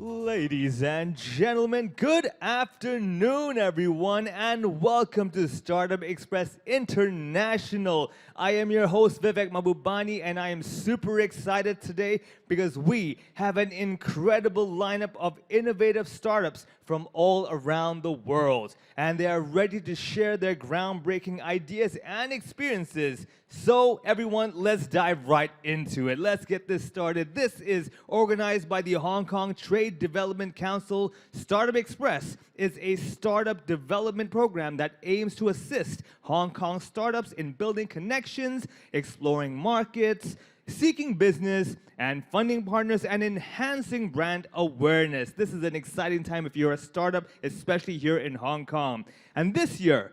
Ladies and gentlemen, good afternoon, everyone, and welcome to Startup Express International. I am your host, Vivek Mahbubani, and I am super excited today because we have an incredible lineup of innovative startups from all around the world, and they are ready to share their groundbreaking ideas and experiences. So everyone, let's dive right into it. Let's get this started. This is organized by the Hong Kong Trade Development Council. Startup Express is a startup development program that aims to assist Hong Kong startups in building connections, exploring markets, seeking business, and funding partners, and enhancing brand awareness. This is an exciting time if you're a startup, especially here in Hong Kong. And this year,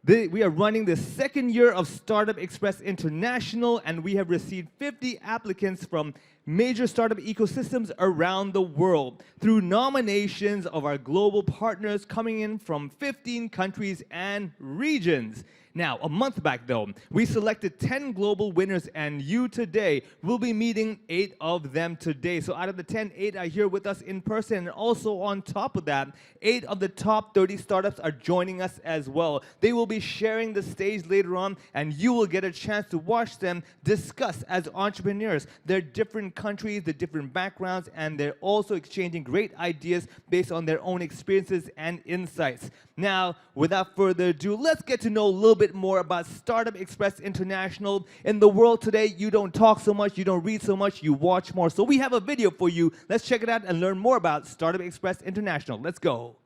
we are running the second year of Startup Express International, and we have received 50 applicants from major startup ecosystems around the world through nominations of our global partners coming in from 15 countries and regions. Now, a month back though, we selected 10 global winners, and you today will be meeting 8 of them today. So out of the 10, 8 are here with us in person, and also on top of that, 8 of the top 30 startups are joining us as well. They will be sharing the stage later on, and you will get a chance to watch them discuss as entrepreneurs their different countries, the different backgrounds, and they're also exchanging great ideas based on their own experiences and insights. Now, without further ado, let's get to know a little bit more about Startup Express International. In the world today, you don't talk so much, you don't read so much, you watch more. So we have a video for you. Let's check it out and learn more about Startup Express International. Let's go.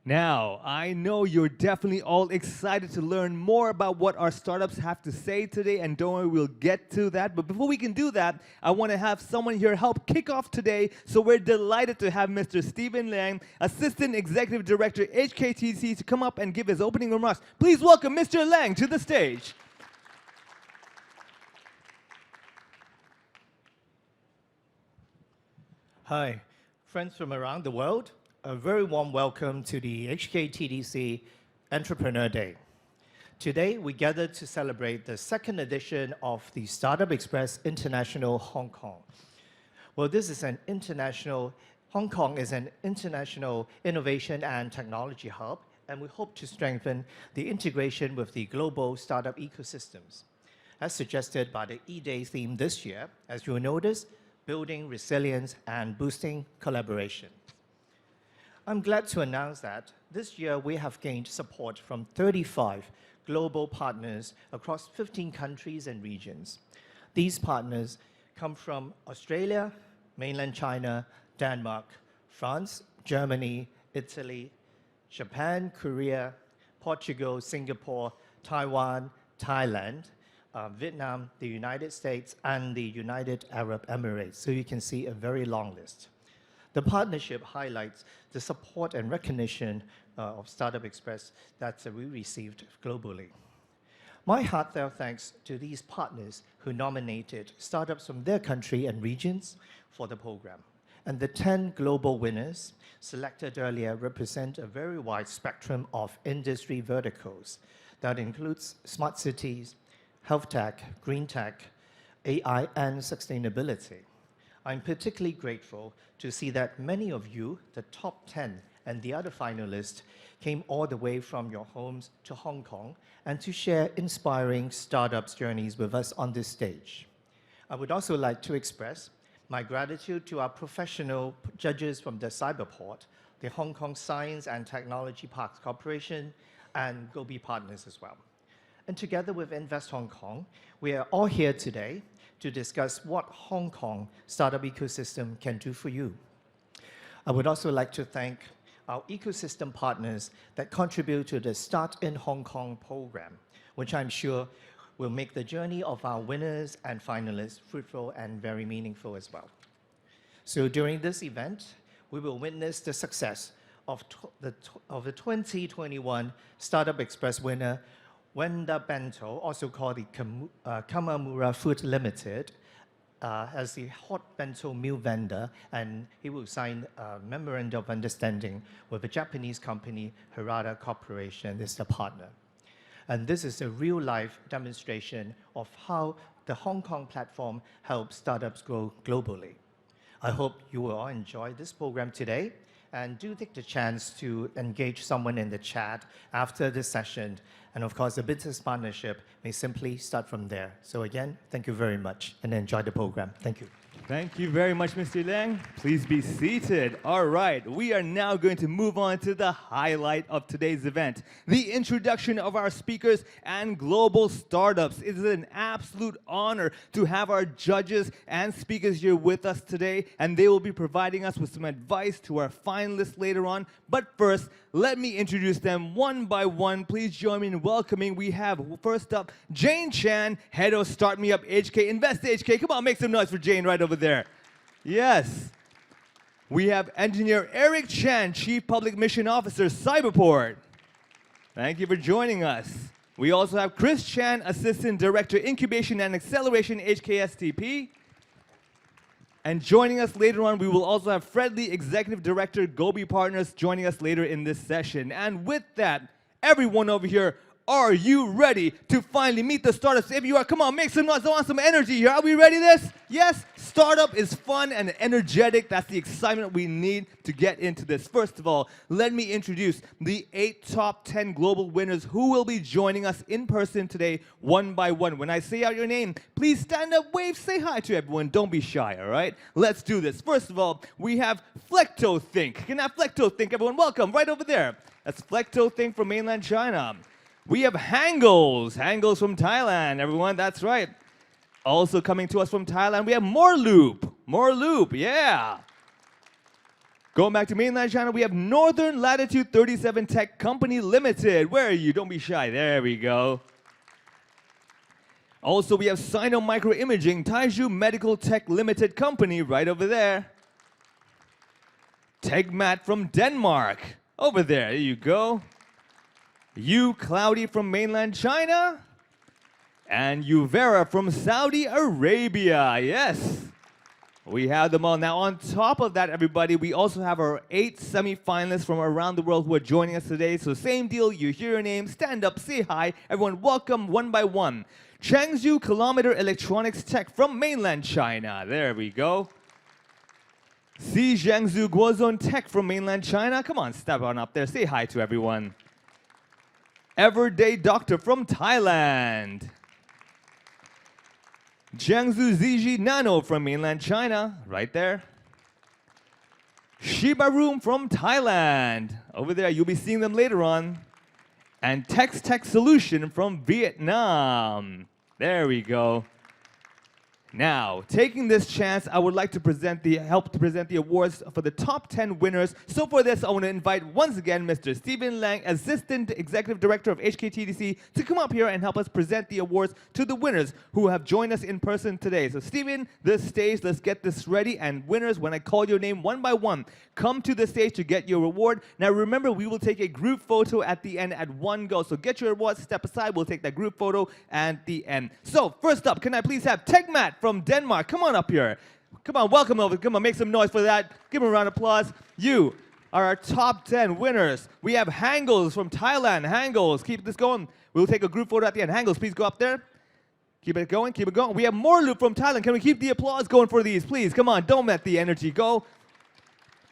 Now, I know you're definitely all excited to learn more about what our startups have to say today, and don't worry, we'll get to that. But before we can do that, I want to have someone here help kick off today. So we're delighted to have Mr. Stephen Liang, Assistant Executive Director, HKTDC, to come up and give his opening remarks. Please welcome Mr. Liang to the stage. Hi, friends from around the world. A very warm welcome to the HKTDC Entrepreneur Day. Today, we gathered to celebrate the second edition of the Startup Express International Hong Kong. Well, Hong Kong is an international innovation and technology hub, and we hope to strengthen the integration with the global startup ecosystems. As suggested by the E-Day theme this year, as you will notice, building resilience and boosting collaboration. I'm glad to announce that this year we have gained support from 35 global partners across 15 countries and regions. These partners come from Australia, mainland China, Denmark, France, Germany, Italy, Japan, Korea, Portugal, Singapore, Taiwan, Thailand, Vietnam, the United States, and the United Arab Emirates. So you can see a very long list. The partnership highlights the support and recognition of Startup Express that we received globally. My heartfelt thanks to these partners who nominated startups from their country and regions for the program. And the 10 global winners selected earlier represent a very wide spectrum of industry verticals that includes smart cities, health tech, green tech, AI, and sustainability. I'm particularly grateful to see that many of you, the top 10 and the other finalists, came all the way from your homes to Hong Kong and to share inspiring startups journeys with us on this stage. I would also like to express my gratitude to our professional judges from the Cyberport, the Hong Kong Science and Technology Parks Corporation, and Gobi Partners as well. And together with Invest Hong Kong, we are all here today to discuss what Hong Kong startup ecosystem can do for you. I would also like to thank our ecosystem partners that contribute to the Start in Hong Kong program, which I'm sure will make the journey of our winners and finalists fruitful and very meaningful as well. So during this event, we will witness the success of the 2021 Startup Express winner, Wenda Bento, also called the Kamamura Food Limited, as the hot bento meal vendor, and he will sign a memorandum of understanding with a Japanese company, Harada Corporation, is the partner. And this is a real-life demonstration of how the Hong Kong platform helps startups grow globally. I hope you will all enjoy this program today, and do take the chance to engage someone in the chat after this session. And of course, the business partnership may simply start from there. So again, thank you very much, and enjoy the program. Thank you. Thank you very much, Mr. Liang. Please be seated. All right, we are now going to move on to the highlight of today's event, the introduction of our speakers and global startups. It is an absolute honor to have our judges and speakers here with us today, and they will be providing us with some advice to our finalists later on. But first, let me introduce them one by one. Please join me in welcoming. We have, first up, Jane Chan, head of Start Me Up HK, Invest HK. Come on, make some noise for Jane right over there. Yes. We have engineer Eric Chan, Chief Public Mission Officer, Cyberport. Thank you for joining us. We also have Chris Chan, Assistant Director, Incubation and Acceleration, HKSTP. And joining us later on, we will also have Fred Lee, Executive Director, Gobi Partners, joining us later in this session. And with that, everyone over here, are you ready to finally meet the startups? If you are, come on, make some noise. I want some energy here. Are we ready this? Yes? Startup is fun and energetic. That's the excitement we need to get into this. First of all, let me introduce the 8 top 10 global winners who will be joining us in person today, one by one. When I say out your name, please stand up, wave, say hi to everyone. Don't be shy, all right? Let's do this. First of all, we have Flecto Think. Can I have Flecto Think, everyone? Welcome, right over there. That's Flecto Think from mainland China. We have Hangles from Thailand, everyone, that's right. Also coming to us from Thailand, we have More Loop, yeah. Going back to mainland China, we have Northern Latitude 37 Tech Company Limited. Where are you? Don't be shy, there we go. Also, we have Sino Microimaging, Taiju Medical Tech Limited Company, right over there. Tegmat from Denmark, over there you go. You Cloudy from mainland China, and Uvera from Saudi Arabia. Yes, we have them all. Now, on top of that, everybody, we also have our 8 semi-finalists from around the world who are joining us today. So same deal, you hear your name, stand up, say hi. Everyone, welcome one by one. Changzhou Kilometer Electronics Tech from mainland China. There we go. Si Jiangsu Guozhou Tech from mainland China. Come on, step on up there, say hi to everyone. Everyday Doctor from Thailand. Jiangsu Ziji Nano from mainland China, right there. Shiba Room from Thailand, over there, you'll be seeing them later on. And Tex Tech Solution from Vietnam. There we go. Now, taking this chance, I would like to help to present the awards for the top 10 winners. So for this, I want to invite once again Mr. Stephen Lang, Assistant Executive Director of HKTDC, to come up here and help us present the awards to the winners who have joined us in person today. So Stephen, the stage, let's get this ready. And winners, when I call your name one by one, come to the stage to get your reward. Now remember, we will take a group photo at the end at one go. So get your awards, step aside, we'll take that group photo at the end. So first up, can I please have Tegmat from Denmark? Come on up here. Come on, welcome over. Come on, make some noise for that. Give him a round of applause. You are our top 10 winners. We have Hangles from Thailand. Hangles, keep this going. We'll take a group photo at the end. Hangles, please go up there. Keep it going, keep it going. We have more loot from Thailand. Can we keep the applause going for these, please? Come on, don't let the energy go.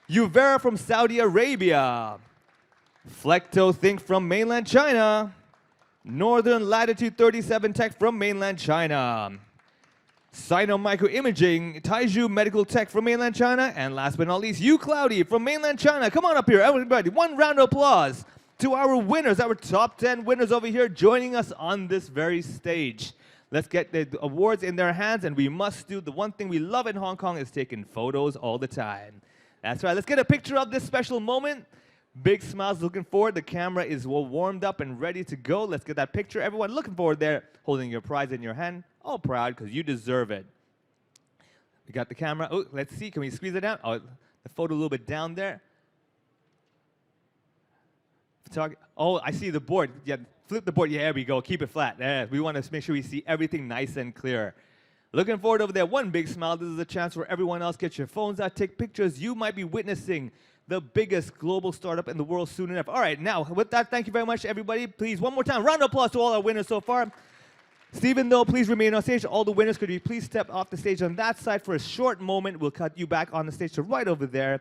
Uvera from Saudi Arabia. Flecto Think from mainland China. Northern Latitude 37 Tech from mainland China. Sino Microimaging, Taiju Medical Tech from mainland China. And last but not least, Cloudy from mainland China. Come on up here, everybody. One round of applause to our winners, our top 10 winners over here joining us on this very stage. Let's get the awards in their hands, and we must do the one thing we love in Hong Kong is taking photos all the time. That's right, let's get a picture of this special moment. Big smiles looking forward. The camera is well warmed up and ready to go. Let's get that picture. Everyone looking forward there, holding your prize in your hand. All proud because you deserve it. We got the camera. Oh, let's see. Can we squeeze it down? Oh, the photo a little bit down there. Oh, I see the board. Yeah, flip the board. Yeah, there we go. Keep it flat. There. We want to make sure we see everything nice and clear. Looking forward over there. One big smile. This is a chance for everyone else. Get your phones out. Take pictures. You might be witnessing the biggest global startup in the world soon enough. All right, now, with that, thank you very much, everybody. Please, one more time, round of applause to all our winners so far. Stephen, though, please remain on stage. All the winners, could you please step off the stage on that side for a short moment. We'll cut you back on the stage to right over there,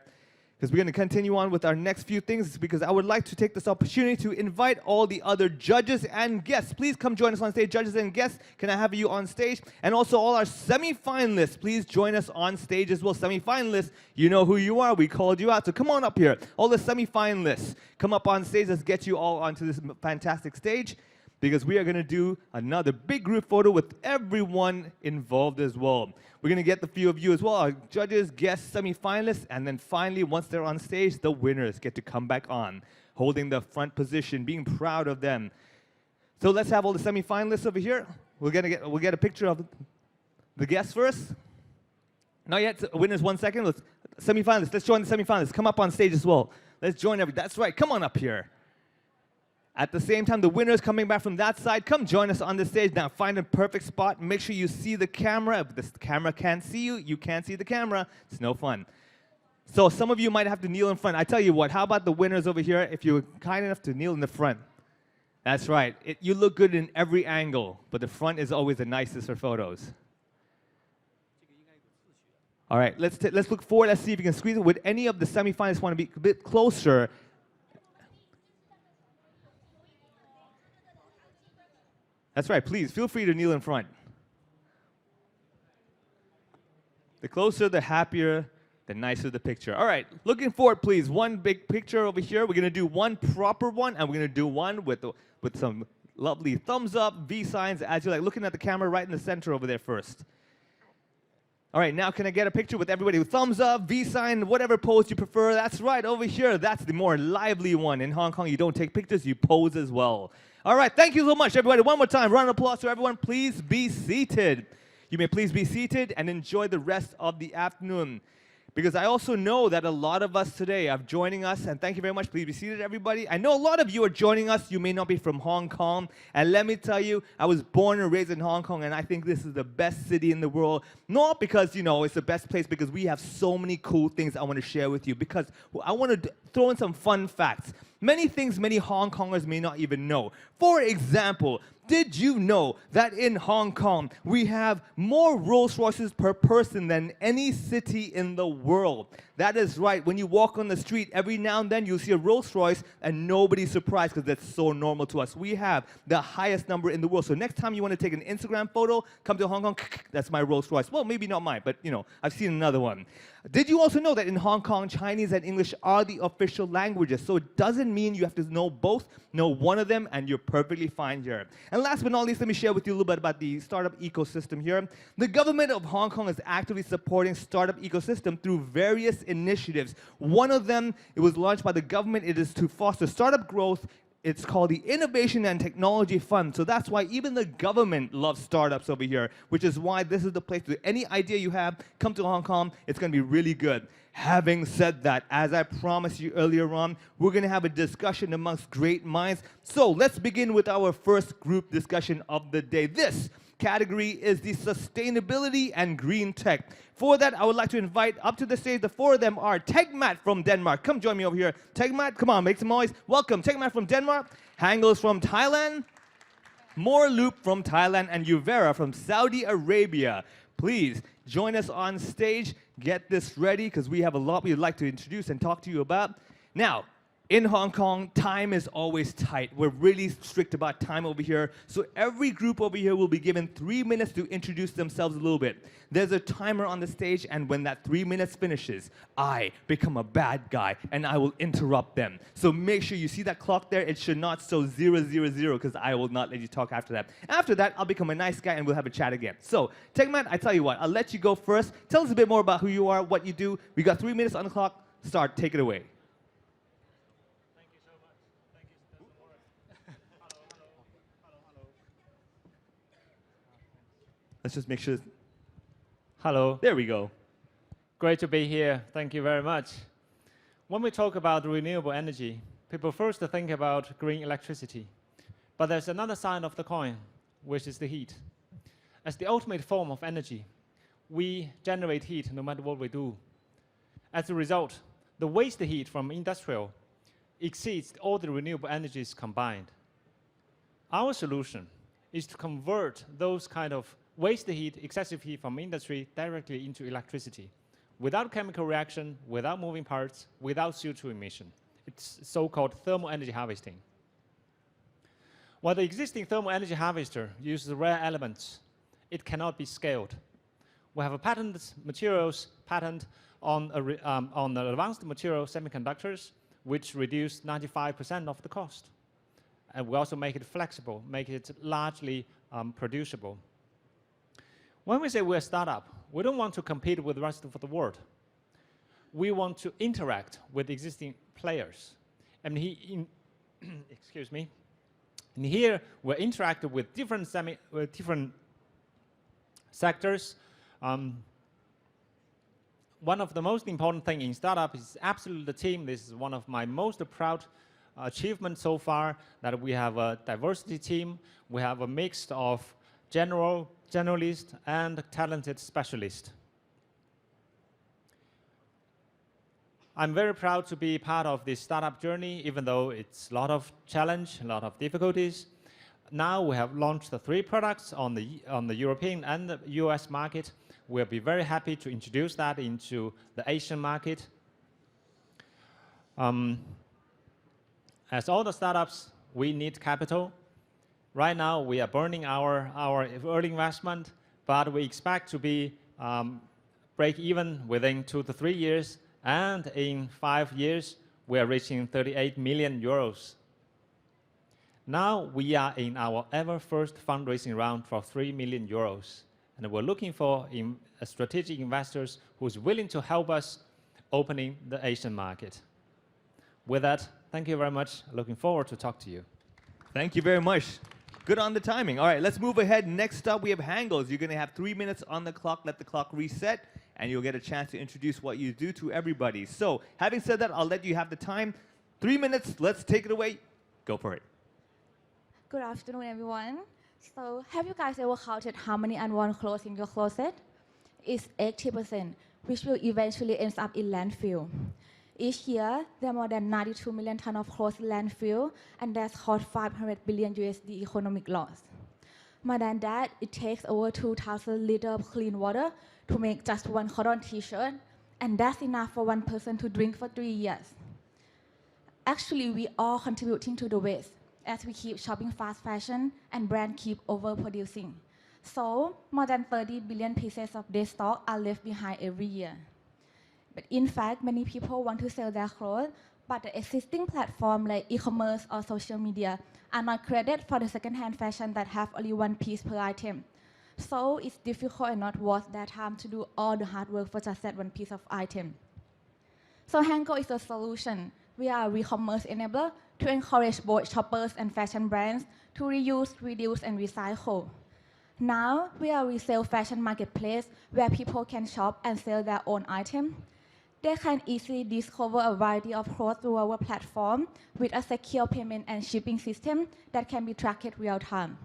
because we're going to continue on with our next few things, because I would like to take this opportunity to invite all the other judges and guests. Please come join us on stage, judges and guests. Can I have you on stage? And also all our semi-finalists, please join us on stage as well. Semi-finalists, you know who you are. We called you out, so come on up here. All the semi-finalists, come up on stage. Let's get you all onto this fantastic stage, because we are going to do another big group photo with everyone involved as well. We're going to get the few of you as well, our judges, guests, semi-finalists, and then finally, once they're on stage, the winners get to come back on, holding the front position, being proud of them. So let's have all the semi-finalists over here. We'll get a picture of the guests first. Not yet, winners 1 second. Semi-finalists, let's join the semi-finalists. Come up on stage as well. Let's join everybody. That's right, come on up here. At the same time, the winners coming back from that side, come join us on the stage. Now, find a perfect spot. Make sure you see the camera. If the camera can't see you, you can't see the camera. It's no fun. So some of you might have to kneel in front. I tell you what, how about the winners over here, if you're kind enough to kneel in the front? That's right. You look good in every angle, but the front is always the nicest for photos. All right, let's look forward. Let's see if you can squeeze it. Would any of the semi-finalists want to be a bit closer? That's right, please, feel free to kneel in front. The closer, the happier, the nicer the picture. All right, looking forward, please. One big picture over here. We're going to do one proper one, and we're going to do one with some lovely thumbs up, V signs, as you like. Looking at the camera right in the center over there first. All right, now can I get a picture with everybody with thumbs up, V sign, whatever pose you prefer? That's right, over here. That's the more lively one. In Hong Kong, you don't take pictures, you pose as well. All right, thank you so much, everybody. One more time, round of applause to everyone. Please be seated. You may please be seated and enjoy the rest of the afternoon. Because I also know that a lot of us today are joining us, and thank you very much. Please be seated, everybody. I know a lot of you are joining us. You may not be from Hong Kong, and let me tell you, I was born and raised in Hong Kong, and I think this is the best city in the world. Not because, you know, it's the best place, because we have so many cool things I want to share with you, because I want to throw in some fun facts. Many things many Hong Kongers may not even know. For example, did you know that in Hong Kong, we have more Rolls Royces per person than any city in the world? That is right. When you walk on the street, every now and then you'll see a Rolls Royce, and nobody's surprised because that's so normal to us. We have the highest number in the world. So next time you want to take an Instagram photo, come to Hong Kong, that's my Rolls Royce. Well, maybe not mine, but you know, I've seen another one. Did you also know that in Hong Kong, Chinese and English are the official languages? So it doesn't mean you have to know both, know one of them, and you're perfectly fine here. And last but not least, let me share with you a little bit about the startup ecosystem here. The government of Hong Kong is actively supporting startup ecosystem through various initiatives. One of them, it was launched by the government. It is to foster startup growth. It's called the Innovation and Technology Fund. So that's why even the government loves startups over here, which is why this is the place to any idea you have, come to Hong Kong. It's going to be really good. Having said that, as I promised you earlier on, we're going to have a discussion amongst great minds. So let's begin with our first group discussion of the day. This category is the sustainability and green tech. For that, I would like to invite up to the stage, the four of them are Tegmat from Denmark. Come join me over here. Tegmat, come on, make some noise. Welcome, Tegmat from Denmark. Hangles from Thailand. More Loop from Thailand, and Uvera from Saudi Arabia. Please join us on stage. Get this ready because we have a lot we'd like to introduce and talk to you about. Now, in Hong Kong, time is always tight. We're really strict about time over here. So every group over here will be given 3 minutes to introduce themselves a little bit. There's a timer on the stage, and when that 3 minutes finishes, I become a bad guy, and I will interrupt them. So make sure you see that clock there. It should not show 000, because I will not let you talk after that. After that, I'll become a nice guy, and we'll have a chat again. So, Tegman, I tell you what, I'll let you go first. Tell us a bit more about who you are, what you do. We got 3 minutes on the clock. Start. Take it away. Let's just make sure. Hello. There we go. Great to be here. Thank you very much. When we talk about renewable energy, people first think about green electricity. But there's another side of the coin, which is the heat. As the ultimate form of energy, we generate heat no matter what we do. As a result, the waste heat from industrial exceeds all the renewable energies combined. Our solution is to convert those kind of waste heat, excessive heat from industry directly into electricity without chemical reaction, without moving parts, without CO2 emission. It's so-called thermal energy harvesting. While the existing thermal energy harvester uses rare elements, it cannot be scaled. We have a patented materials patent on the advanced material semiconductors, which reduce 95% of the cost. And we also make it flexible, make it largely producible. When we say we're a startup, we don't want to compete with the rest of the world. We want to interact with existing players. And excuse me. And here we're interacting with different sectors. One of the most important things in startup is absolutely the team. This is one of my most proud achievements so far, that we have a diversity team. We have a mix of generalist and talented specialist. I'm very proud to be part of this startup journey, even though it's a lot of challenge, a lot of difficulties. Now we have launched the 3 products on the European and the US market. We'll be very happy to introduce that into the Asian market. As all the startups, we need capital. Right now, we are burning our early investment, but we expect to be break even within 2 to 3 years, and in 5 years, we are reaching 38 million euros. Now, we are in our ever first fundraising round for 3 million euros, and we're looking for strategic investors who's willing to help us opening the Asian market. With that, thank you very much. Looking forward to talk to you. Thank you very much. Good on the timing. All right, let's move ahead. Next up, we have Hangles. You're going to have 3 minutes on the clock. Let the clock reset, and you'll get a chance to introduce what you do to everybody. So, having said that, I'll let you have the time. 3 minutes. Let's take it away. Go for it. Good afternoon, everyone. So, have you guys ever counted how many unworn clothes in your closet? It's 80%, which will eventually end up in landfill. Each year, there are more than 92 million tons of clothes in landfill, and that's caused 500 billion USD economic loss. More than that, it takes over 2,000 liters of clean water to make just one cotton t-shirt, and that's enough for one person to drink for 3 years. Actually, we are contributing to the waste as we keep shopping fast fashion and brands keep overproducing. So, more than 30 billion pieces of this stock are left behind every year. But in fact, many people want to sell their clothes, but the existing platforms like e-commerce or social media are not credited for the second-hand fashion that have only one piece per item. So it's difficult and not worth their time to do all the hard work for just that one piece of item. So Hanko is a solution. We are a e-commerce enabler to encourage both shoppers and fashion brands to reuse, reduce, and recycle. Now, we are a resale fashion marketplace where people can shop and sell their own items. They can easily discover a variety of clothes through our platform with a secure payment and shipping system that can be tracked real time.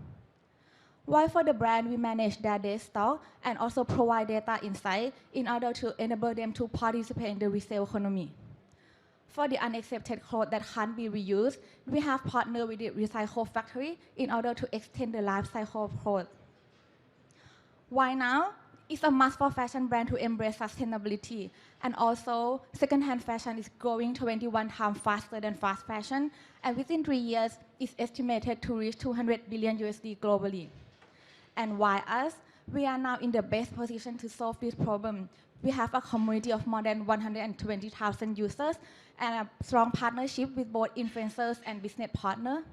While for the brand, we manage their day stock and also provide data insight in order to enable them to participate in the resale economy. For the unaccepted clothes that can't be reused, we have partnered with the recycle factory in order to extend the life cycle of clothes. Why now? It's a must for fashion brand to embrace sustainability. And also, secondhand fashion is growing 21 times faster than fast fashion. And within 3 years, it's estimated to reach 200 billion USD globally. And why us? We are now in the best position to solve this problem. We have a community of more than 120,000 users and a strong partnership with both influencers and business partners.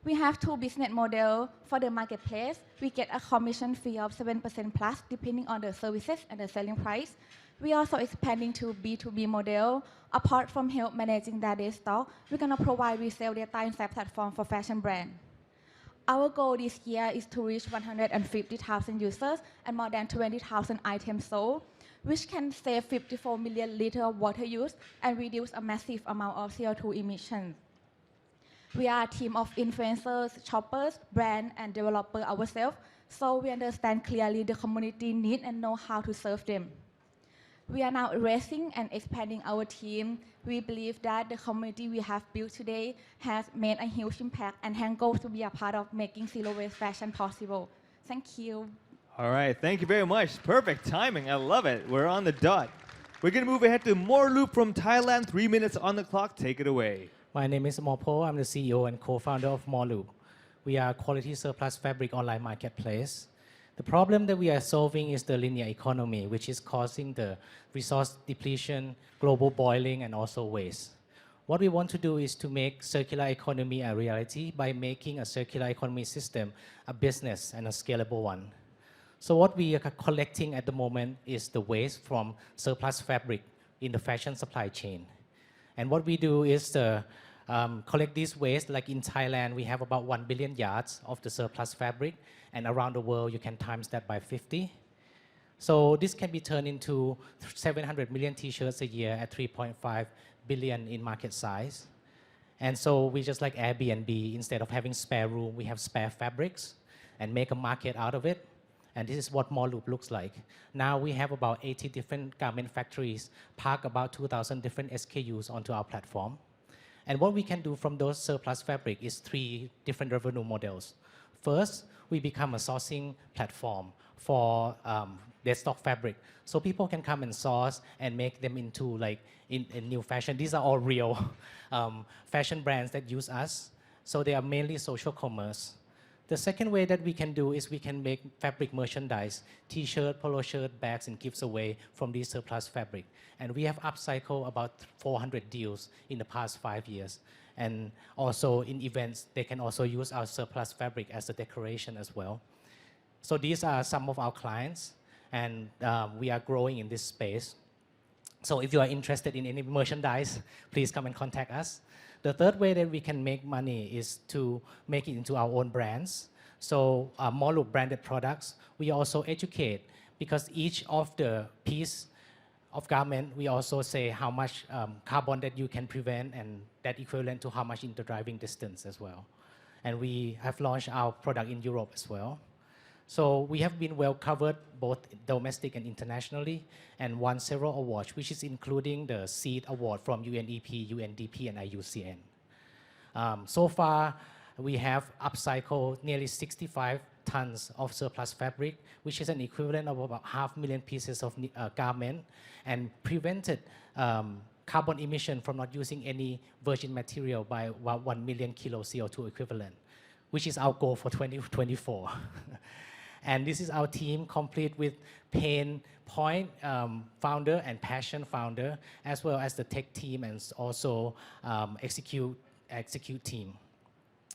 We have two business models for the marketplace. We get a commission fee of 7% plus depending on the services and the selling price. We also expanding to B2B model. Apart from help managing their stock, we're gonna provide resale data insight platform for fashion brand. Our goal this year is to reach 150,000 users and more than 20,000 items sold, which can save 54 million liters of water use and reduce a massive amount of CO2 emissions. We are a team of influencers, shoppers, brand, and developers ourselves, so we understand clearly the community need and know how to serve them. We are now raising and expanding our team. We believe that the community we have built today has made a huge impact and hence goals to be a part of making zero waste fashion possible. Thank you. All right, thank you very much. Perfect timing. I love it. We're on the dot. We're going to move ahead to Morloop from Thailand. 3 minutes on the clock. Take it away. My name is Morpo. I'm the CEO and co-founder of Morloop. We are a quality surplus fabric online marketplace. The problem that we are solving is the linear economy, which is causing the resource depletion, global boiling, and also waste. What we want to do is to make circular economy a reality by making a circular economy system a business and a scalable one. So what we are collecting at the moment is the waste from surplus fabric in the fashion supply chain. And what we do is to collect these waste, like in Thailand, we have about 1 billion yards of the surplus fabric, and around the world, you can times that by 50. So this can be turned into 700 million t-shirts a year at 3.5 billion in market size. And so we just like Airbnb, instead of having spare room, we have spare fabrics and make a market out of it. And this is what Morloop looks like. Now we have about 80 different garment factories, park about 2,000 different SKUs onto our platform. And what we can do from those surplus fabric is 3 different revenue models. First, we become a sourcing platform for their stock fabric. So people can come and source and make them into like in new fashion. These are all real fashion brands that use us. So they are mainly social commerce. The second way that we can do is we can make fabric merchandise, t-shirt, polo shirt, bags, and gifts away from these surplus fabric. And we have upcycled about 400 deals in the past 5 years. And also in events, they can also use our surplus fabric as a decoration as well. So these are some of our clients, and we are growing in this space. So if you are interested in any merchandise, please come and contact us. The third way that we can make money is to make it into our own brands. So Morloop branded products, we also educate, because each of the piece of garment, we also say how much carbon that you can prevent, and that equivalent to how much in the driving distance as well. And we have launched our product in Europe as well. So we have been well covered both domestic and internationally, and won several awards, which is including the SEED Award from UNEP, UNDP, and IUCN. So far, we have upcycled nearly 65 tons of surplus fabric, which is an equivalent of about 500,000 pieces of garment, and prevented carbon emission from not using any virgin material by about 1 million kilo CO2 equivalent, which is our goal for 2024. And this is our team, complete with Pain Point founder and Passion founder, as well as the tech team and also execute team.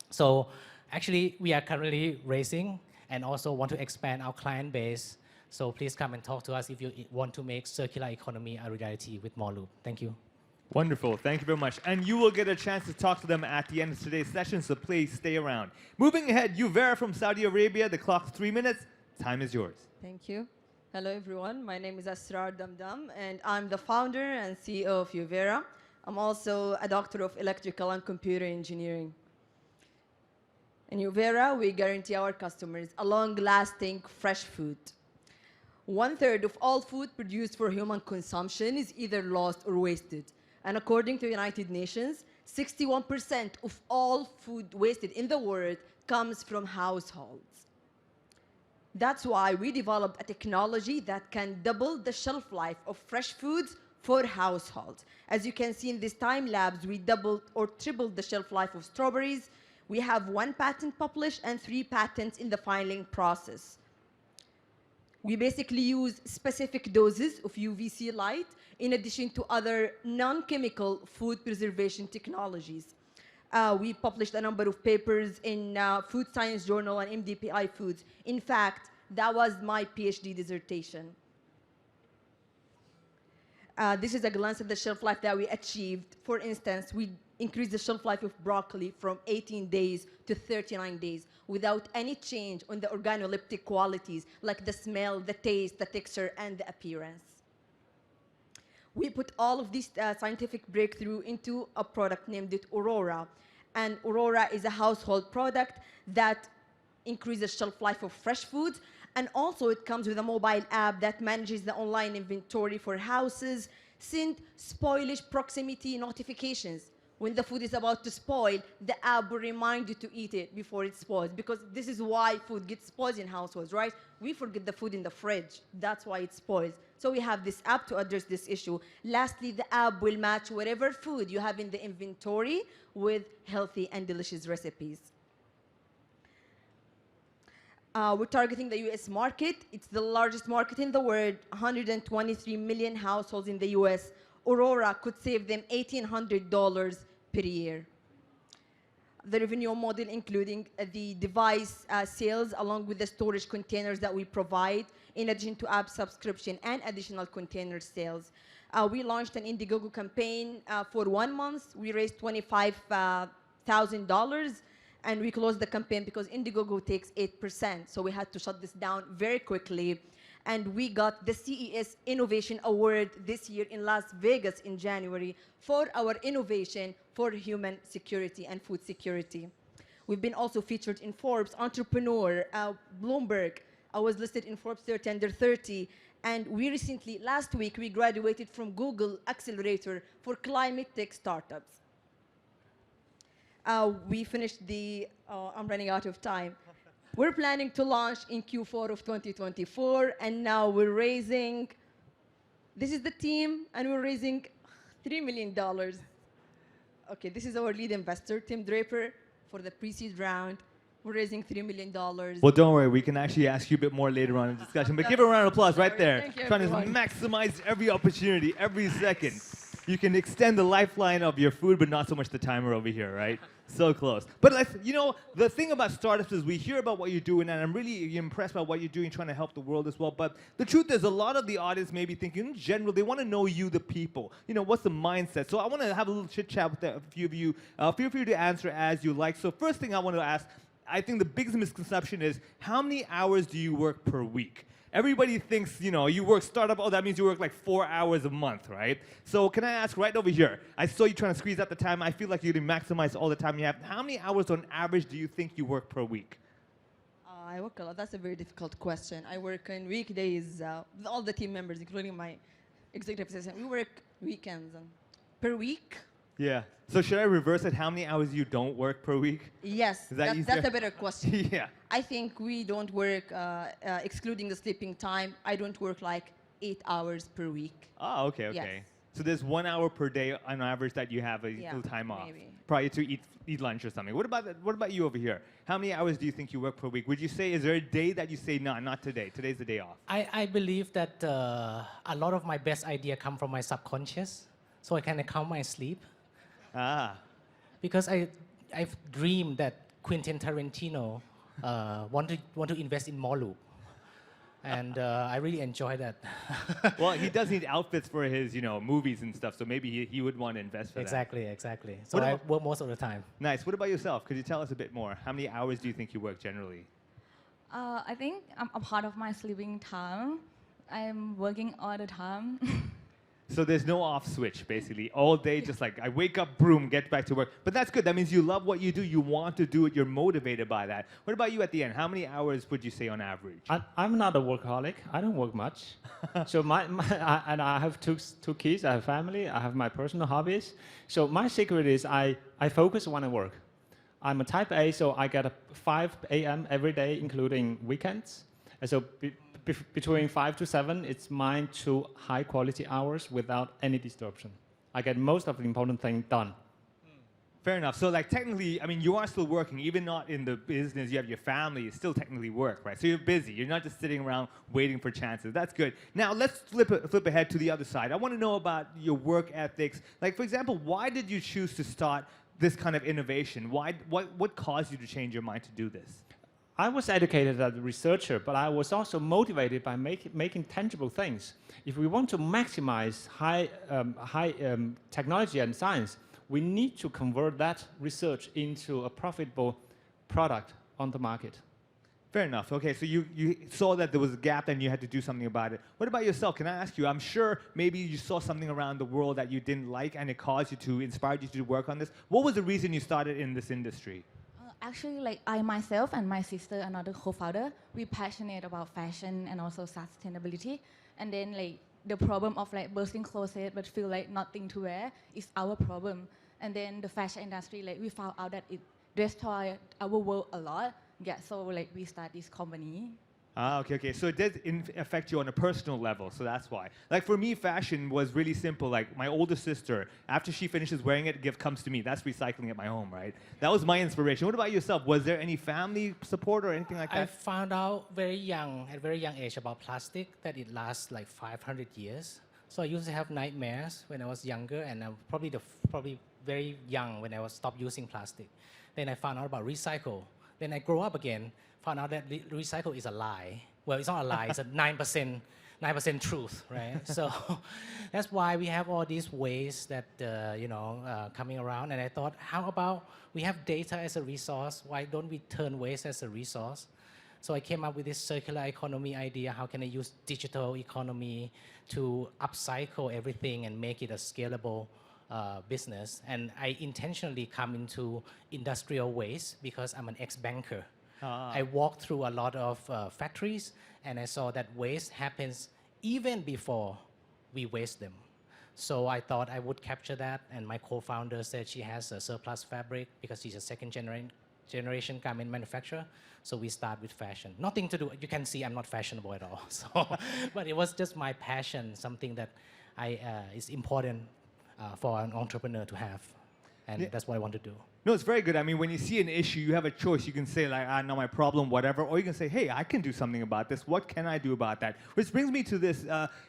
So actually, we are currently raising and also want to expand our client base. So please come and talk to us if you want to make circular economy a reality with Morloop. Thank you. Wonderful. Thank you very much. And you will get a chance to talk to them at the end of today's session, so please stay around. Moving ahead, Uvera from Saudi Arabia. The clock's 3 minutes. Time is yours. Thank you. Hello, everyone. My name is Asrar Damdam, and I'm the founder and CEO of Uvera. I'm also a doctor of electrical and computer engineering. In Uvera, we guarantee our customers a long-lasting fresh food. 1/3 of all food produced for human consumption is either lost or wasted. And according to United Nations, 61% of all food wasted in the world comes from households. That's why we developed a technology that can double the shelf life of fresh foods for households. As you can see in this time lapse, we doubled or tripled the shelf life of strawberries. We have 1 patent published and 3 patents in the filing process. We basically use specific doses of UVC light in addition to other non-chemical food preservation technologies. We published a number of papers in Food Science Journal and MDPI Foods. In fact, that was my PhD dissertation. This is a glance at the shelf life that we achieved. For instance, we increased the shelf life of broccoli from 18 days to 39 days without any change on the organoleptic qualities like the smell, the taste, the texture, and the appearance. We put all of these scientific breakthrough into a product named it Aurora. And Aurora is a household product that increases shelf life of fresh foods. And also it comes with a mobile app that manages the online inventory for houses, send spoilage proximity notifications. When the food is about to spoil, the app will remind you to eat it before it spoils, because this is why food gets spoiled in households, right? We forget the food in the fridge. That's why it spoils. So we have this app to address this issue. Lastly, the app will match whatever food you have in the inventory with healthy and delicious recipes. We're targeting the US market. It's the largest market in the world, 123 million households in the US. Aurora could save them $1,800 per year. The revenue model including the device sales along with the storage containers that we provide, in addition to app subscription and additional container sales. We launched an Indiegogo campaign for 1 month. We raised $25,000. And we closed the campaign because Indiegogo takes 8%. So we had to shut this down very quickly. And we got the CES Innovation Award this year in Las Vegas in January for our innovation for human security and food security. We've been also featured in Forbes, Entrepreneur, Bloomberg. I was listed in Forbes 30 Under 30. And we recently, last week, we graduated from Google Accelerator for climate tech startups. We finished the, I'm running out of time. We're planning to launch in Q4 of 2024, and now we're raising, this is the team, and we're raising $3 million. Okay, this is our lead investor, Tim Draper, for the pre-seed round. We're raising $3 million. Well, don't worry, we can actually ask you a bit more later on in the discussion, but give a round of applause right there. Thank you, Trying to everyone. maximize every opportunity, every second. You can extend the lifeline of your food, but not so much the timer over here, right? So close. But you know, the thing about startups is we hear about what you're doing, and I'm really impressed by what you're doing, trying to help the world as well. But the truth is, a lot of the audience may be thinking, in general, they want to know you, the people. You know, what's the mindset? So I want to have a little chit-chat with a few of you. Feel free to answer as you like. So first thing I want to ask, I think the biggest misconception is, how many hours do you work per week? Everybody thinks, you know, you work startup, oh, that means you work like 4 hours a month, right? So can I ask right over here, I saw you trying to squeeze out the time. I feel like you didn't maximize all the time you have. How many hours on average do you think you work per week? I work a lot. That's a very difficult question. I work on weekdays with all the team members, including my executive assistant. We work weekends. And per week? Yeah. So should I reverse it? How many hours you don't work per week? Yes, Is that easier? that's a better question. Yeah. I think we don't work, excluding the sleeping time, I don't work like 8 hours per week. Oh, okay, okay. Yes. So there's 1 hour per day on average that you have a little time off, maybe. prior to eat lunch or something. What about you over here? How many hours do you think you work per week? Would you say, is there a day that you say, no, not today, today's the day off? I believe that a lot of my best idea come from my subconscious, so I can account my sleep. Ah. Because I've dreamed that Quentin Tarantino want to invest in Molu. And I really enjoy that. Well, he does need outfits for his, you know, movies and stuff, so maybe he would want to invest for Exactly. So What I about- work most of the time. that. Nice. What about yourself? Could you tell us a bit more? How many hours do you think you work generally? I think I'm a part of my sleeping time. I'm working all the time. So there's no off switch, basically. All day, just like I wake up, boom, get back to work. But that's good. That means you love what you do. You want to do it. You're motivated by that. What about you at the end? How many hours would you say on average? I'm not a workaholic. I don't work much. So and I have two kids. I have family. I have my personal hobbies. So my secret is I focus when I work. I'm a type A, so I get up 5 a.m. every day, including weekends. And so between 5 to 7, it's mine to high quality hours without any disruption. I get most of the important thing done. Fair enough. So like technically, I mean, you are still working, even not in the business, you have your family, it's still technically work, right? So you're busy. You're not just sitting around waiting for chances. That's good. Now let's flip ahead to the other side. I want to know about your work ethics. Like for example, why did you choose to start this kind of innovation? What caused you to change your mind to do this? I was educated as a researcher, but I was also motivated by making tangible things. If we want to maximize high technology and science, we need to convert that research into a profitable product on the market. Fair enough. Okay, so you saw that there was a gap and you had to do something about it. What about yourself? Can I ask you? I'm sure maybe you saw something around the world that you didn't like and it caused you to, inspired you to work on this. What was the reason you started in this industry? Actually, like I myself and my sister, another co-founder, we passionate about fashion and also sustainability. And then like the problem of like bursting closet but feel like nothing to wear is our problem. And then the fashion industry, like we found out that it destroyed our world a lot. Yeah, so like we start this company. Ah, okay. So it did affect you on a personal level, so that's why. Like for me, fashion was really simple. Like my older sister, after she finishes wearing it, a gift comes to me. That's recycling at my home, right? That was my inspiration. What about yourself? Was there any family support or anything like that? I found out at very young age about plastic, that it lasts like 500 years. So I used to have nightmares when I was younger, and I'm probably very young when I was stopped using plastic. Then I found out about recycle. Then I grew up again, found out that recycle is a lie. Well, it's not a lie, it's a 9% truth, right? So that's why we have all these ways that, coming around. And I thought, how about we have data as a resource? Why don't we turn waste as a resource? So I came up with this circular economy idea. How can I use digital economy to upcycle everything and make it a scalable business? And I intentionally come into industrial waste because I'm an ex-banker. I walked through a lot of factories and I saw that waste happens even before we waste them. So I thought I would capture that, and my co-founder said she has a surplus fabric because she's a second generation garment manufacturer. So we start with fashion. Nothing to do, you can see I'm not fashionable at all. So, but it was just my passion, something that is important for an entrepreneur to have. And that's what I want to do. No, it's very good. I mean, when you see an issue, you have a choice. You can say like, not my problem, whatever. Or you can say, hey, I can do something about this. What can I do about that? Which brings me to this.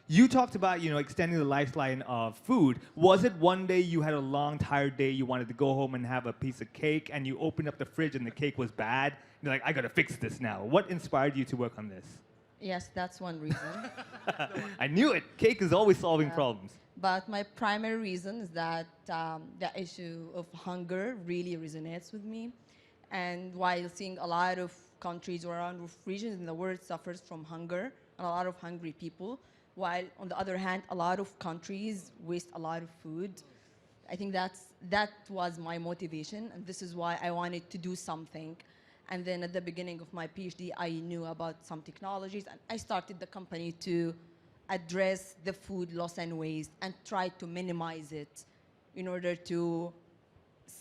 You talked about, extending the lifeline of food. Was it one day you had a long, tired day, you wanted to go home and have a piece of cake, and you opened up the fridge and the cake was bad? You're like, I got to fix this now. What inspired you to work on this? Yes, that's one reason. I knew it. Cake is always solving problems. But my primary reason is that the issue of hunger really resonates with me. And while seeing a lot of countries or around regions in the world suffers from hunger, and a lot of hungry people, while on the other hand, a lot of countries waste a lot of food. I think that was my motivation, and this is why I wanted to do something. And then at the beginning of my PhD, I knew about some technologies, and I started the company to address the food loss and waste and try to minimize it in order to,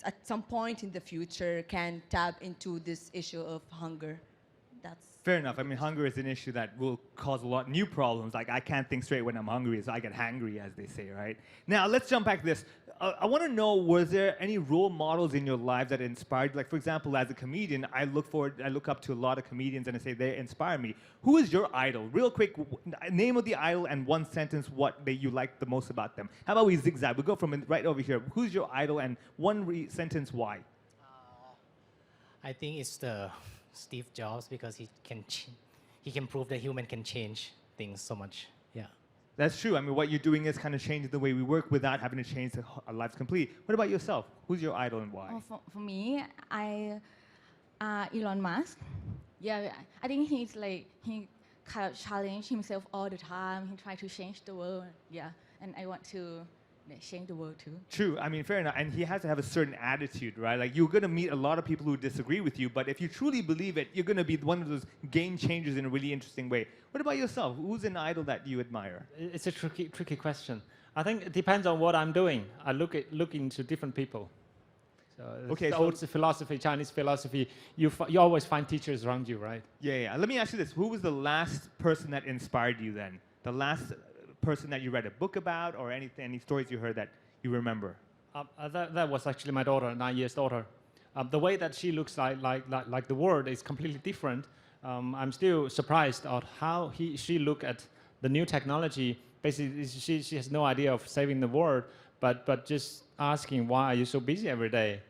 at some point in the future, can tap into this issue of hunger. That's fair enough. I mean, hunger is an issue that will cause a lot of new problems. Like, I can't think straight when I'm hungry, so I get hangry, as they say, right? Now, let's jump back to this. I want to know, was there any role models in your life that inspired you? Like, for example, as a comedian, I look up to a lot of comedians and I say they inspire me. Who is your idol? Real quick, name of the idol and one sentence what you like the most about them. How about we zigzag? We'll go from right over here. Who's your idol and one sentence why? I think it's the Steve Jobs, because he can prove that human can change things so much. Yeah. That's true. I mean, what you're doing is kind of changing the way we work without having to change our lives completely. What about yourself? Who's your idol and why? For me, Elon Musk. Yeah, I think he kind of challenge himself all the time. He tries to change the world. Yeah, and I want to change the world too. True. I mean, fair enough. And he has to have a certain attitude, right? Like, you're going to meet a lot of people who disagree with you, but if you truly believe it, you're going to be one of those game changers in a really interesting way. What about yourself? Who's an idol that you admire? It's a tricky question. I think it depends on what I'm doing. I look into different people. So Okay, the so- old philosophy, Chinese philosophy, you always find teachers around you, right? Yeah. Let me ask you this. Who was the last person that inspired you then? The last person that you read a book about, or any stories you heard that you remember? That was actually my daughter, 9 years daughter. The way that she looks like the world is completely different. I'm still surprised at how she look at the new technology. Basically, she has no idea of saving the world, but just asking, why are you so busy every day?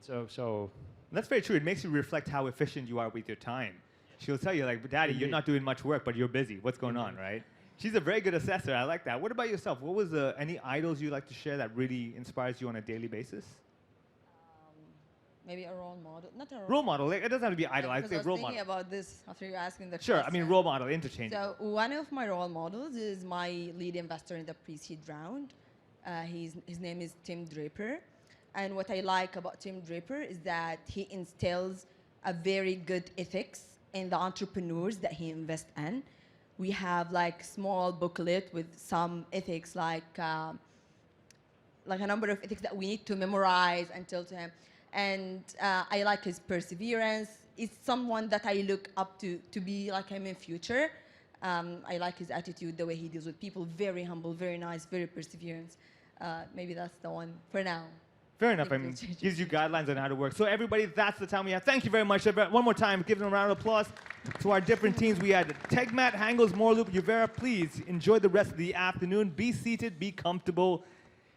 So That's very true. It makes you reflect how efficient you are with your time. She'll tell you, like, Daddy, you're Indeed. not doing much work, but you're busy. What's going on, right? She's a very good assessor. I like that. What about yourself? What was any idols you like to share that really inspires you on a daily basis? Maybe a role model, not a Role model. Like, it doesn't have to be idol. I'd because say I was role thinking model. about this after you asking the Sure. I question. mean, role model, interchangeable. So one of my role models is my lead investor in the pre-seed round. His name is Tim Draper. And what I like about Tim Draper is that he instills a very good ethics in the entrepreneurs that he invests in. We have like small booklet with some ethics, like a number of ethics that we need to memorize and tell to him. And I like his perseverance. It's someone that I look up to be like him in future. I like his attitude, the way he deals with people. Very humble, very nice, very perseverance. Maybe that's the one for now. Fair enough. I Thank mean, you. gives you guidelines on how to work. So everybody, that's the time we have. Thank you very much. One more time, give them a round of applause to our different teams. We had Tegmat, Hangles, Morloop, Uvera. Please enjoy the rest of the afternoon. Be seated, be comfortable.